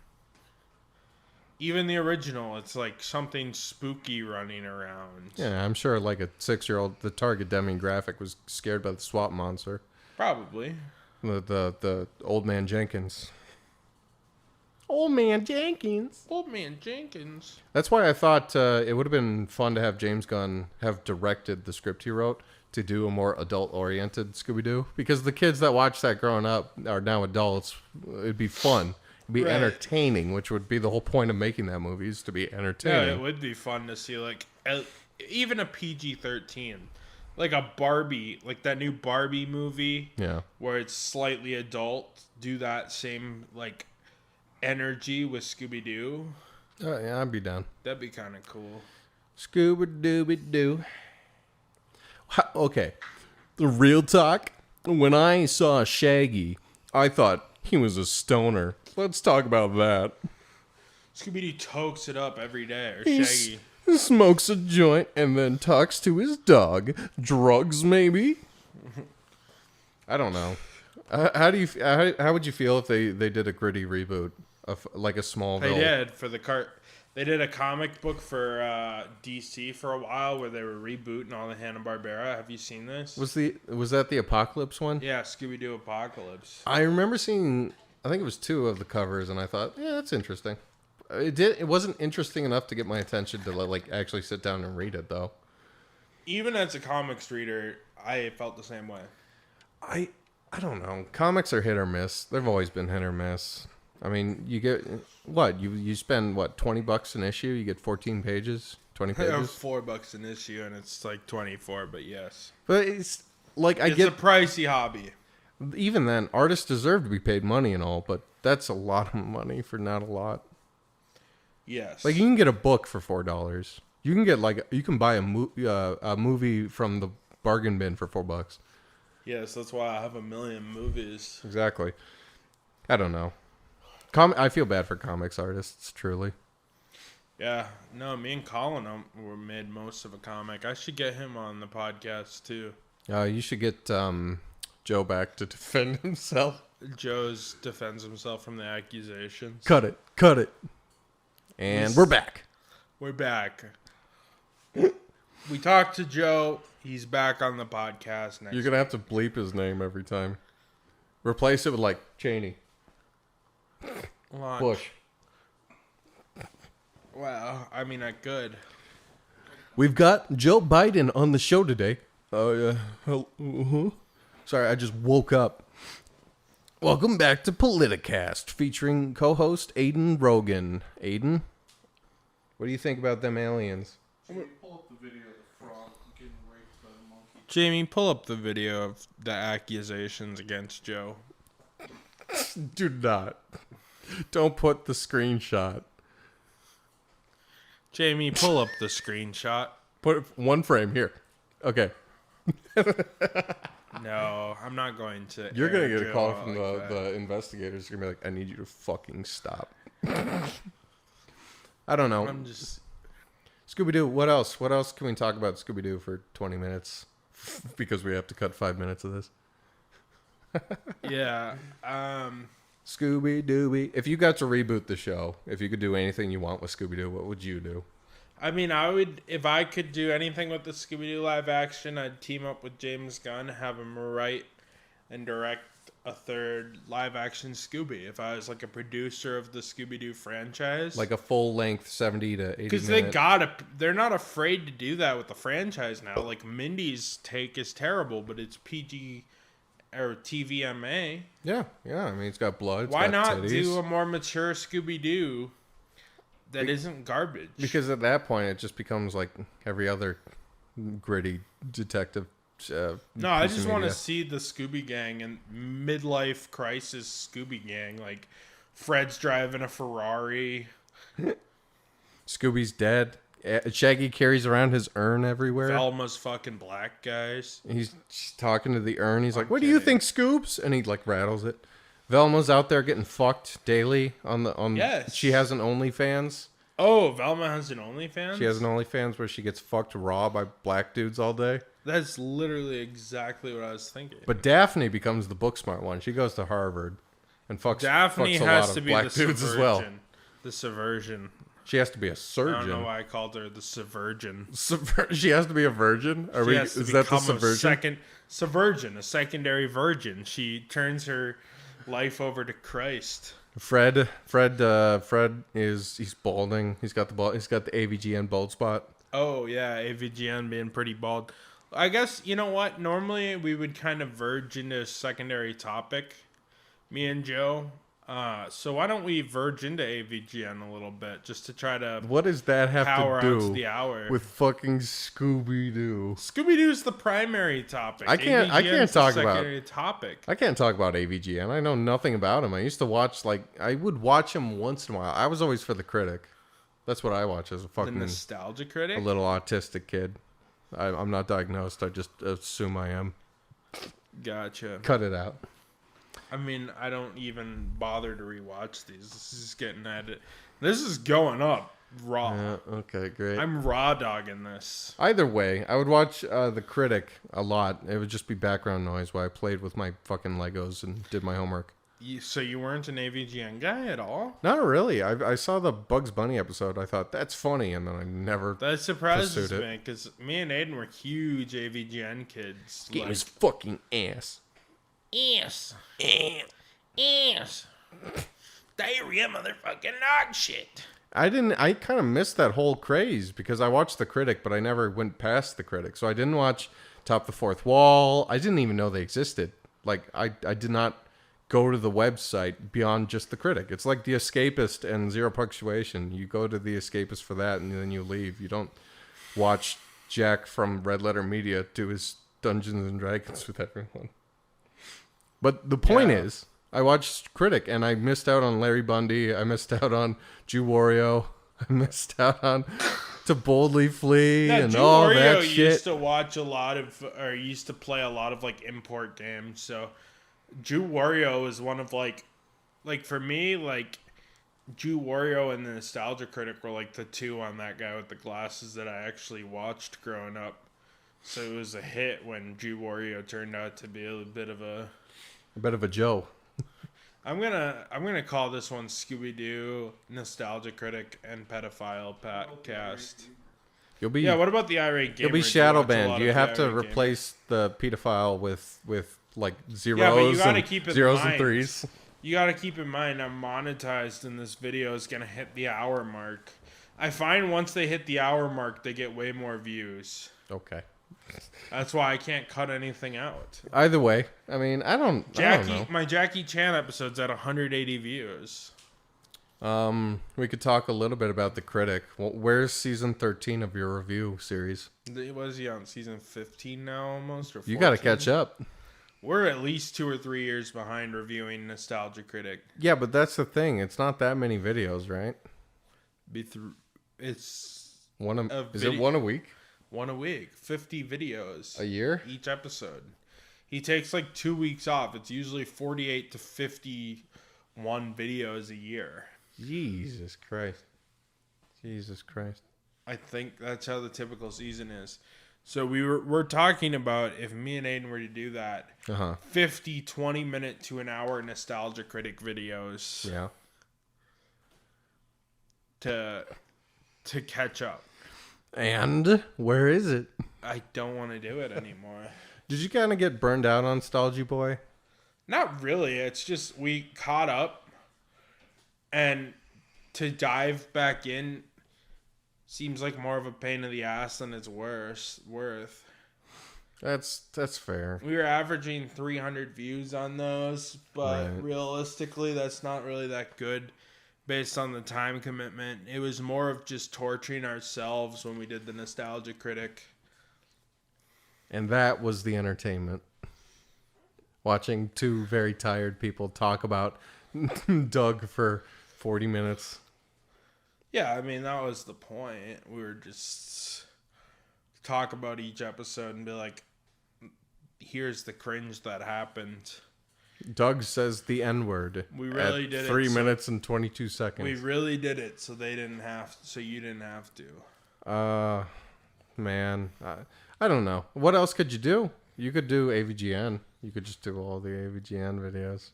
Even the original, it's like something spooky running around. Yeah, I'm sure like a 6-year-old, the target demographic was scared by the swamp monster. Probably. The Old Man Jenkins. Old Man Jenkins. Old Man Jenkins. That's why I thought it would have been fun to have James Gunn have directed the script he wrote to do a more adult-oriented Scooby-Doo. Because the kids that watched that growing up are now adults. It'd be fun. It'd be entertaining, which would be the whole point of making that movie, is to be entertaining. Yeah, it would be fun to see, like, even a PG-13. Like a Barbie, like that new Barbie movie. Yeah. Where it's slightly adult. Do that same, like, energy with Scooby-Doo. Oh, yeah, I'd be down. That'd be kind of cool. Scooby-Dooby-Doo. Okay. The real talk. When I saw Shaggy, I thought he was a stoner. Let's talk about that. Scooby-Doo tokes it up every day. Or Shaggy. He smokes a joint and then talks to his dog. Drugs, maybe? I don't know. How would you feel if they did a gritty reboot like a Smallville. They did for the They did a comic book for DC for a while where they were rebooting all the Hanna-Barbera. Have you seen this? Was that the Apocalypse one? Yeah, Scooby Doo Apocalypse. I remember seeing. I think it was 2 of the covers, and I thought, yeah, that's interesting. It wasn't interesting enough to get my attention to like actually sit down and read it though. Even as a comics reader, I felt the same way. I don't know. Comics are hit or miss. They've always been hit or miss. I mean, you get what you spend $20 an issue. You get 14 pages, 20 I have pages. $4 an issue, and it's like 24. But yes, But it's like it's a pricey hobby. Even then, artists deserve to be paid money and all, but that's a lot of money for not a lot. Yes, Like you can get a book for $4. You can get you can buy a movie from the bargain bin for $4. yes, that's why I have a million movies. Exactly. I don't know. I feel bad for comics artists, truly. Yeah, no, me and Colin were made most of a comic. I should get him on the podcast too. You should get Joe back to defend himself. Joe's defends himself from the accusations. Cut it. And we're back. We're back. We talked to Joe. He's back on the podcast next. You're going to have to bleep his name every time. Replace it with like Cheney. Launch. Bush. Wow, I mean, I could. We've got Joe Biden on the show today. Oh, yeah. Sorry, I just woke up. Welcome back to Politicast, featuring co-host Aiden Rogan. Aiden, what do you think about them aliens? Pull up the video of the frog getting raped by the monkey. Jamie, pull up the video of the accusations against Joe. Do not. Don't put the screenshot. Jamie, pull up the screenshot. Put one frame here. Okay. No, I'm not going to. You're going to get a Joe call from like the investigators. You're going to be like, I need you to fucking stop. I don't know. I'm just... Scooby-Doo, what else? What else can we talk about Scooby-Doo for 20 minutes? Because we have to cut 5 minutes of this. Yeah. Scooby-Dooby. If you got to reboot the show, if you could do anything you want with Scooby-Doo, what would you do? I mean, I would, if I could do anything with the Scooby-Doo live action, I'd team up with James Gunn, have him write and direct a third live action Scooby. If I was like a producer of the Scooby-Doo franchise. Like a full-length 70 to 80 Because they're not afraid to do that with the franchise now. Like Mindy's take is terrible, but it's PG or TVMA. Yeah. I mean, it's got blood. Why not do a more mature Scooby-Doo that isn't garbage? Because at that point, it just becomes like every other gritty detective. No, I just want to see the Scooby Gang and midlife crisis Scooby Gang. Like Fred's driving a Ferrari. Scooby's dead. Shaggy carries around his urn everywhere. Velma's fucking black, guys. He's talking to the urn. He's like, "What do you think, Scoops?" And he like rattles it. Velma's out there getting fucked daily on. Yes. She has an OnlyFans. Oh, Velma has an OnlyFans? She has an OnlyFans where she gets fucked raw by black dudes all day. That's literally exactly what I was thinking. But Daphne becomes the book smart one. She goes to Harvard and fucks Daphne fucks a has lot to of be black the dudes as well. The subversion. She has to be a I surgeon. don't know why I called her the subversion. She has to be a virgin? Is that the subversion? Subversion, a secondary virgin. She turns her life over to Christ. Fred is he's balding. He's got the AVGN bald spot. Oh yeah, AVGN being pretty bald. I guess you know what? Normally we would kind of verge into a secondary topic, me and Joe. So why don't we verge into AVGN a little bit just to try to What does that have power to out do the hour with fucking Scooby Doo? Scooby Doo's the primary topic. I can't AVGN's talk the about secondary topic. I can't talk about AVGN. I know nothing about him. I used to watch I would watch him once in a while. I was always for the critic. That's what I watch as a The fucking nostalgia critic. a little autistic kid. I'm not diagnosed. I just assume I am. Gotcha. Cut it out. I mean, I don't even bother to rewatch these. This is getting at it. This is going up raw. Yeah, okay, great. I'm raw dogging this. Either way, I would watch The Critic a lot. It would just be background noise while I played with my fucking Legos and did my homework. So you weren't an AVGN guy at all? Not really. I saw the Bugs Bunny episode. I thought that's funny, and then I never. That surprises pursued it. me because me and Aiden were huge AVGN kids. Game is fucking ass. Ass. Ass. Diarrhea, motherfucking dog shit. I kind of missed that whole craze because I watched The Critic, but I never went past The Critic. So I didn't watch Top the Fourth Wall. I didn't even know they existed. Like, I did not go to the website beyond just The Critic. It's like The Escapist and Zero Punctuation. You go to The Escapist for that, and then you leave. You don't watch Jack from Red Letter Media do his Dungeons and Dragons with everyone. But the point is, I watched Critic, and I missed out on Larry Bundy. I missed out on Jew Wario. I missed out on To Boldly Flee and Jew all Wario that shit. used to watch a lot of, or used to play a lot of like import games. So Jew Wario is one of like for me, like Jew Wario and the Nostalgia Critic were like the two on that guy with the glasses that I actually watched growing up. So it was a hit when Jew Wario turned out to be a bit of a Joe. I'm gonna call this one Scooby Doo, Nostalgia Critic, and Pedophile Podcast. You'll be What about the irate gamer? You'll be Do shadow watch a lot banned. of You the have to irate replace the pedophile with like zeros, Yeah, but you gotta keep in zeros and mind- threes. You gotta keep in mind I'm monetized and this video is gonna hit the hour mark. I find once they hit the hour mark, they get way more views. Okay. That's why I can't cut anything out. Either way, I mean, I don't know. My Jackie Chan episode's at 180 views. We could talk a little bit about The Critic. Well, where's season 13 of your review series? Was he on season 15 now almost? Or 14? You got to catch up. We're at least 2 or 3 years behind reviewing Nostalgia Critic. Yeah, but that's the thing. It's not that many videos, right? It's Is it one a week? one a week, 50 videos A year? each episode. He takes like 2 weeks off. It's usually 48 to 51 videos a year. Jesus Christ. I think that's how the typical season is. So we're talking about if me and Aiden were to do that, 50 20-minute to an hour Nostalgia Critic videos Yeah. to catch up. And where is it? I don't want to do it anymore. Did you kind of get burned out on Nostalgia Boy? Not really. It's just we caught up, and to dive back in seems like more of a pain in the ass than it's worth. That's fair. We were averaging 300 views on those, but Right. realistically, that's not really that good based on the time commitment. It was more of just torturing ourselves when we did the Nostalgia Critic. And that was the entertainment. Watching two very tired people talk about Doug for 40 minutes. Yeah, I mean, that was the point. We were just talk about each episode and be like, here's the cringe that happened. Doug says the N-word We really at did it, 3 so- minutes and 22 seconds. We really did it, so you didn't have to. Man, I don't know. What else could you do? You could do AVGN. You could just do all the AVGN videos.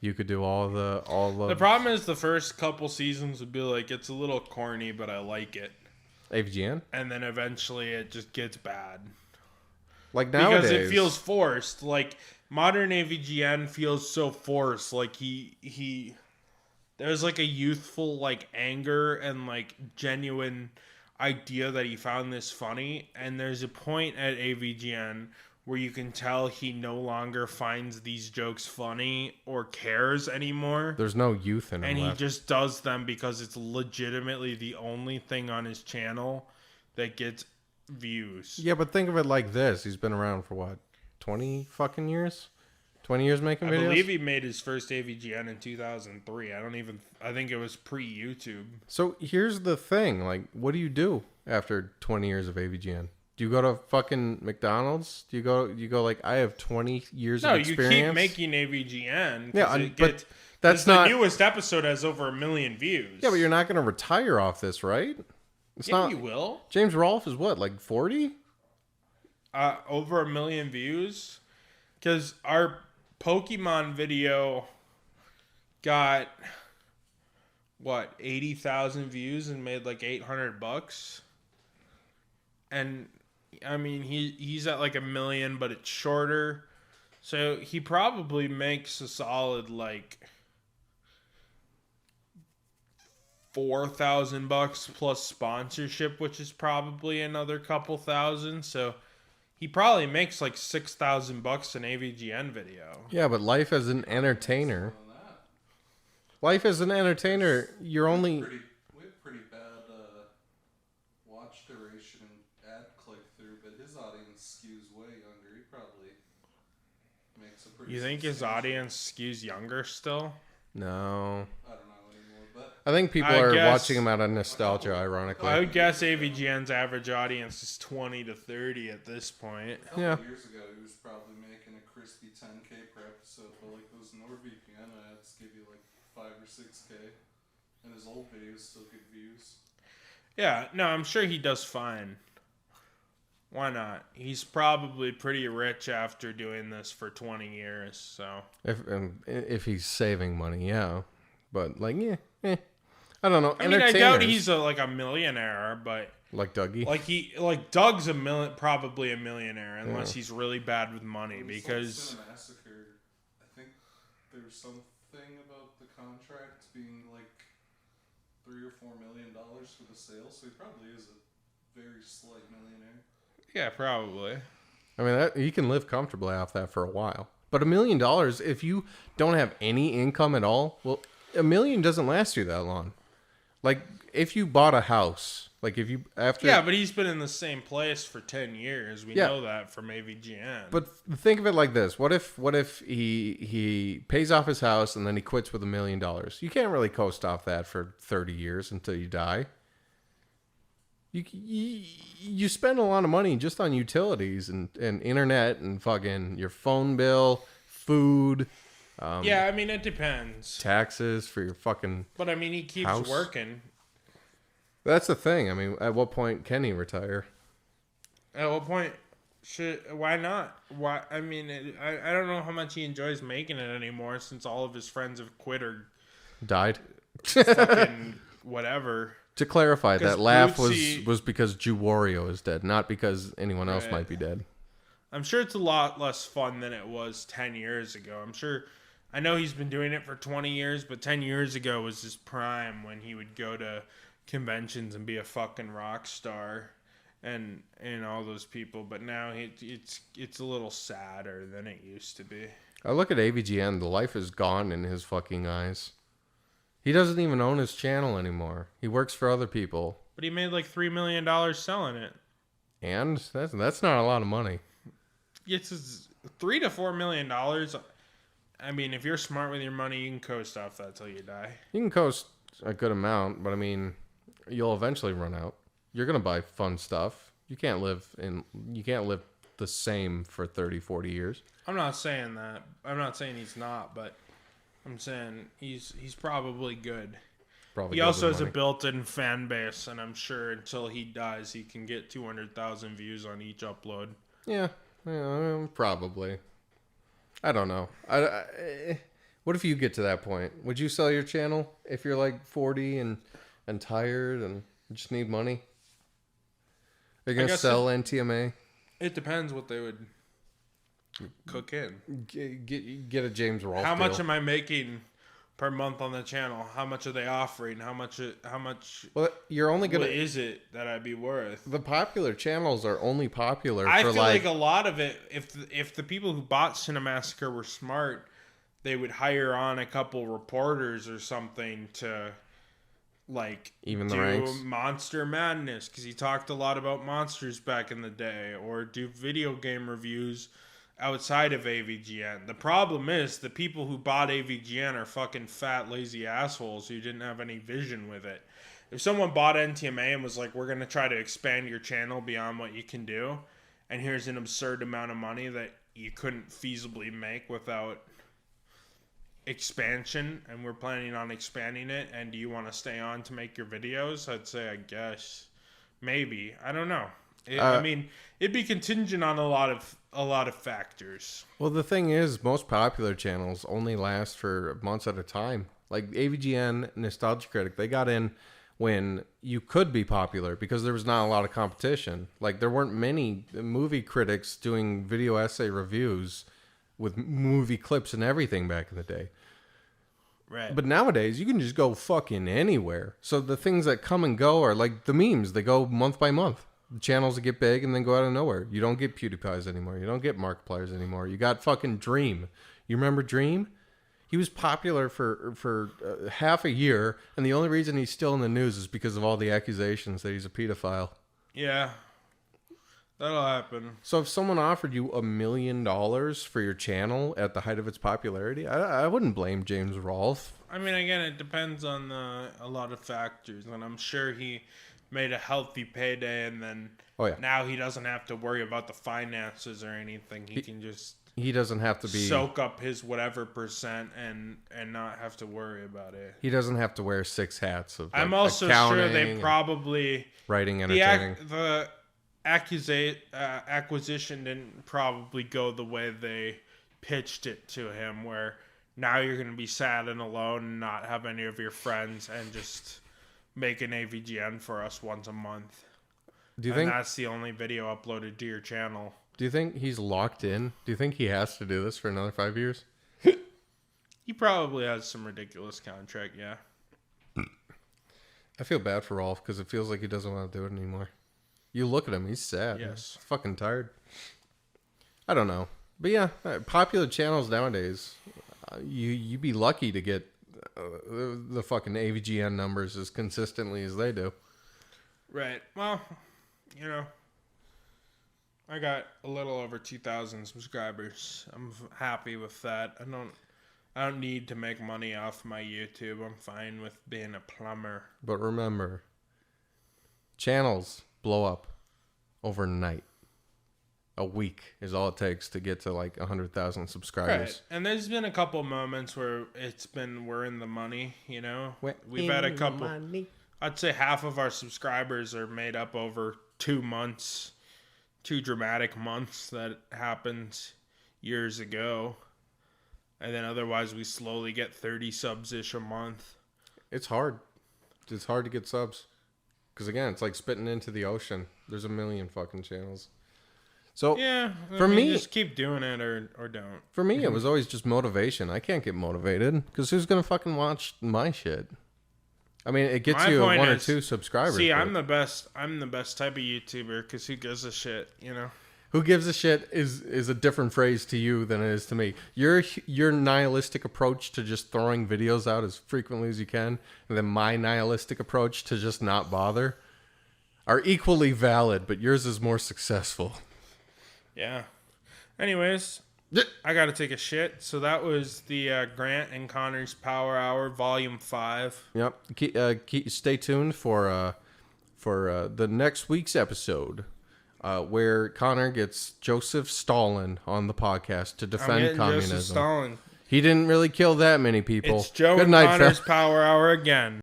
You could do all the The problem is the first couple seasons would be like, it's a little corny, but I like it. AVGN. And then eventually it just gets bad. Like nowadays, Because it feels forced. Like, modern AVGN feels so forced. Like, he there's like a youthful, like, anger and, like, genuine idea that he found this funny. And there's a point at AVGN where you can tell he no longer finds these jokes funny or cares anymore. There's no youth in him And he left. just does them because it's legitimately the only thing on his channel that gets views. Yeah, but think of it like this. He's been around for what? 20 fucking years? 20 years making I videos? believe he made his first AVGN in 2003. I think it was pre-YouTube. So here's the thing. Like, what do you do after 20 years of AVGN? Do you go to fucking McDonald's? Do you go like, I have 20 years No, of you experience? keep making AVGN. Yeah, but that's the not... newest episode has over 1 million views. Yeah, but you're not going to retire off this, right? It's Yeah, not... you will. James Rolfe is what, like 40? Over 1 million views. Because our Pokemon video got 80,000 views and made like $800. And I mean, he's at like 1 million, but it's shorter. So he probably makes a solid like $4,000 plus sponsorship, which is probably another couple thousand. So he probably makes like $6,000 an AVGN video. Yeah, but life as an entertainer. Life as an entertainer, you're only. We have pretty bad watch duration and ad click through, but his audience skews way younger. He probably makes a pretty. You think his audience skews younger still? No. I don't know anymore, but I think people I are guess- watching him out of nostalgia, ironically. I would guess AVGN's average audience is 20 to 30 at this point. a couple Yeah. years ago he was probably making a crispy 10K per episode, but like those NordVPN ads give you like 5 or 6K, and his old videos still get views. Yeah, no, I'm sure he does fine. Why not? He's probably pretty rich after doing this for 20 years, so. If he's saving money, yeah. But, like, I don't know. I mean, I doubt Entertainers, he's a millionaire, but like Dougie. like Doug's probably a millionaire unless he's really bad with money because Cinemassacre, I think there's something about the contract being like $3 or $4 million for the sale, so he probably is a very slight millionaire. yeah, probably. I mean, he can live comfortably off that for a while. But $1 million, if you don't have any income at all, well, $1 million doesn't last you that long. Like, if you bought a house, like if you after. Yeah, but he's been in the same place for 10 years. We Yeah. know that from AVGN. But think of it like this: what if he pays off his house and then he quits with $1 million? You can't really coast off that for 30 years until you die. You spend a lot of money just on utilities and internet and fucking your phone bill, food. yeah, I mean, it depends. Taxes for your fucking. But I mean, he keeps House. working. That's the thing. I mean, at what point can he retire? At what point why not? Why? I mean, I don't know how much he enjoys making it anymore since all of his friends have quit or Died. fucking whatever. To clarify, 'Cause that laugh Bootsy- was because Jew Wario is dead, not because anyone else Right. might be dead. I'm sure it's a lot less fun than it was 10 years ago. I know he's been doing it for 20 years, but 10 years ago was his prime when he would go to conventions and be a fucking rock star and all those people. But now it's a little sadder than it used to be. I look at AVGN, the life is gone in his fucking eyes. He doesn't even own his channel anymore. He works for other people. But he made like $3 million selling it. And that's not a lot of money. It's $3 to $4 million. I mean, if you're smart with your money, you can coast off that till you die. You can coast a good amount, but I mean, you'll eventually run out. You're going to buy fun stuff. You can't live the same for 30, 40 years. I'm not saying that. I'm not saying he's not, but I'm saying he's probably good. Probably He good also with has a money. built-in fan base, and I'm sure until he dies, he can get 200,000 views on each upload. Yeah, probably. I don't know. What if you get to that point? Would you sell your channel if you're like 40 and tired and just need money? Are you going to guess sell NTMA? It depends what they would cook in. Get a James Rolfe How much deal. am I making per month on the channel? How much are they offering? How much Well, you're only going what to... is it that I'd be worth? The popular channels are only popular I for feel like a lot of it, if the people who bought Cinemassacre were smart, they would hire on a couple reporters or something to like Even the do ranks? Monster Madness because he talked a lot about monsters back in the day, or do video game reviews outside of AVGN. The problem is the people who bought AVGN are fucking fat, lazy assholes who didn't have any vision with it. If someone bought NTMA and was like, we're going to try to expand your channel beyond what you can do, and here's an absurd amount of money that you couldn't feasibly make without expansion, and we're planning on expanding it, and do you want to stay on to make your videos? I'd say, I guess, maybe. I don't know. I mean, it'd be contingent on a lot of factors. Well, the thing is, most popular channels only last for months at a time. Like AVGN, Nostalgia Critic, they got in when you could be popular because there was not a lot of competition. Like there weren't many movie critics doing video essay reviews with movie clips and everything back in the day. Right. But nowadays, you can just go fucking anywhere. So the things that come and go are like the memes. They go month by month. The channels that get big and then go out of nowhere. You don't get PewDiePies anymore. You don't get Markipliers anymore. You got fucking Dream. You remember Dream? He was popular for half a year, and the only reason he's still in the news is because of all the accusations that he's a pedophile. Yeah. That'll happen. So if someone offered you $1 million for your channel at the height of its popularity, I wouldn't blame James Rolfe. I mean, again, it depends on a lot of factors, and I'm sure he made a healthy payday, and then now he doesn't have to worry about the finances or anything. He can just he doesn't have to be soak up his whatever percent and not have to worry about it. He doesn't have to wear 6 hats of. Like, I'm also sure they probably writing entertaining. The acquisition didn't probably go the way they pitched it to him, where now you're going to be sad and alone and not have any of your friends and just make an AVGN for us once a month. Do you think that's the only video uploaded to your channel? Do you think he's locked in? Do you think he has to do this for another 5 years? He probably has some ridiculous contract, yeah. I feel bad for Rolf because it feels like he doesn't want to do it anymore. You look at him, he's sad. Yes. He's fucking tired. I don't know. But yeah, popular channels nowadays, you'd be lucky to get the fucking AVGN numbers as consistently as they do. Right. Well, you know, I got a little over 2,000 subscribers. I'm happy with that. I don't need to make money off my YouTube. I'm fine with being a plumber. But remember, channels blow up overnight. A week is all it takes to get to like 100,000 subscribers. Right. And there's been a couple moments where we're in the money, you know. We've had a couple. I'd say half of our subscribers are made up over 2 months. 2 dramatic months that happened years ago. And then otherwise we slowly get 30 subs-ish a month. It's hard. It's hard to get subs. Because again, it's like spitting into the ocean. There's a million fucking channels. So yeah, for me, just keep doing it or don't. For me, it was always just motivation. I can't get motivated because who's gonna fucking watch my shit? I mean, it gets you 1 or 2 subscribers. See, I'm the best type of YouTuber because who gives a shit, you know? Who gives a shit is a different phrase to you than it is to me. Your nihilistic approach to just throwing videos out as frequently as you can, and then my nihilistic approach to just not bother, are equally valid, but yours is more successful. Yeah. Anyways, I got to take a shit. So that was the Grant and Connor's Power Hour, Volume 5. Yep. Stay tuned for the next week's episode, where Connor gets Joseph Stalin on the podcast to defend communism. Joseph Stalin. He didn't really kill that many people. It's Joe Good and night, Connor's Power Hour again.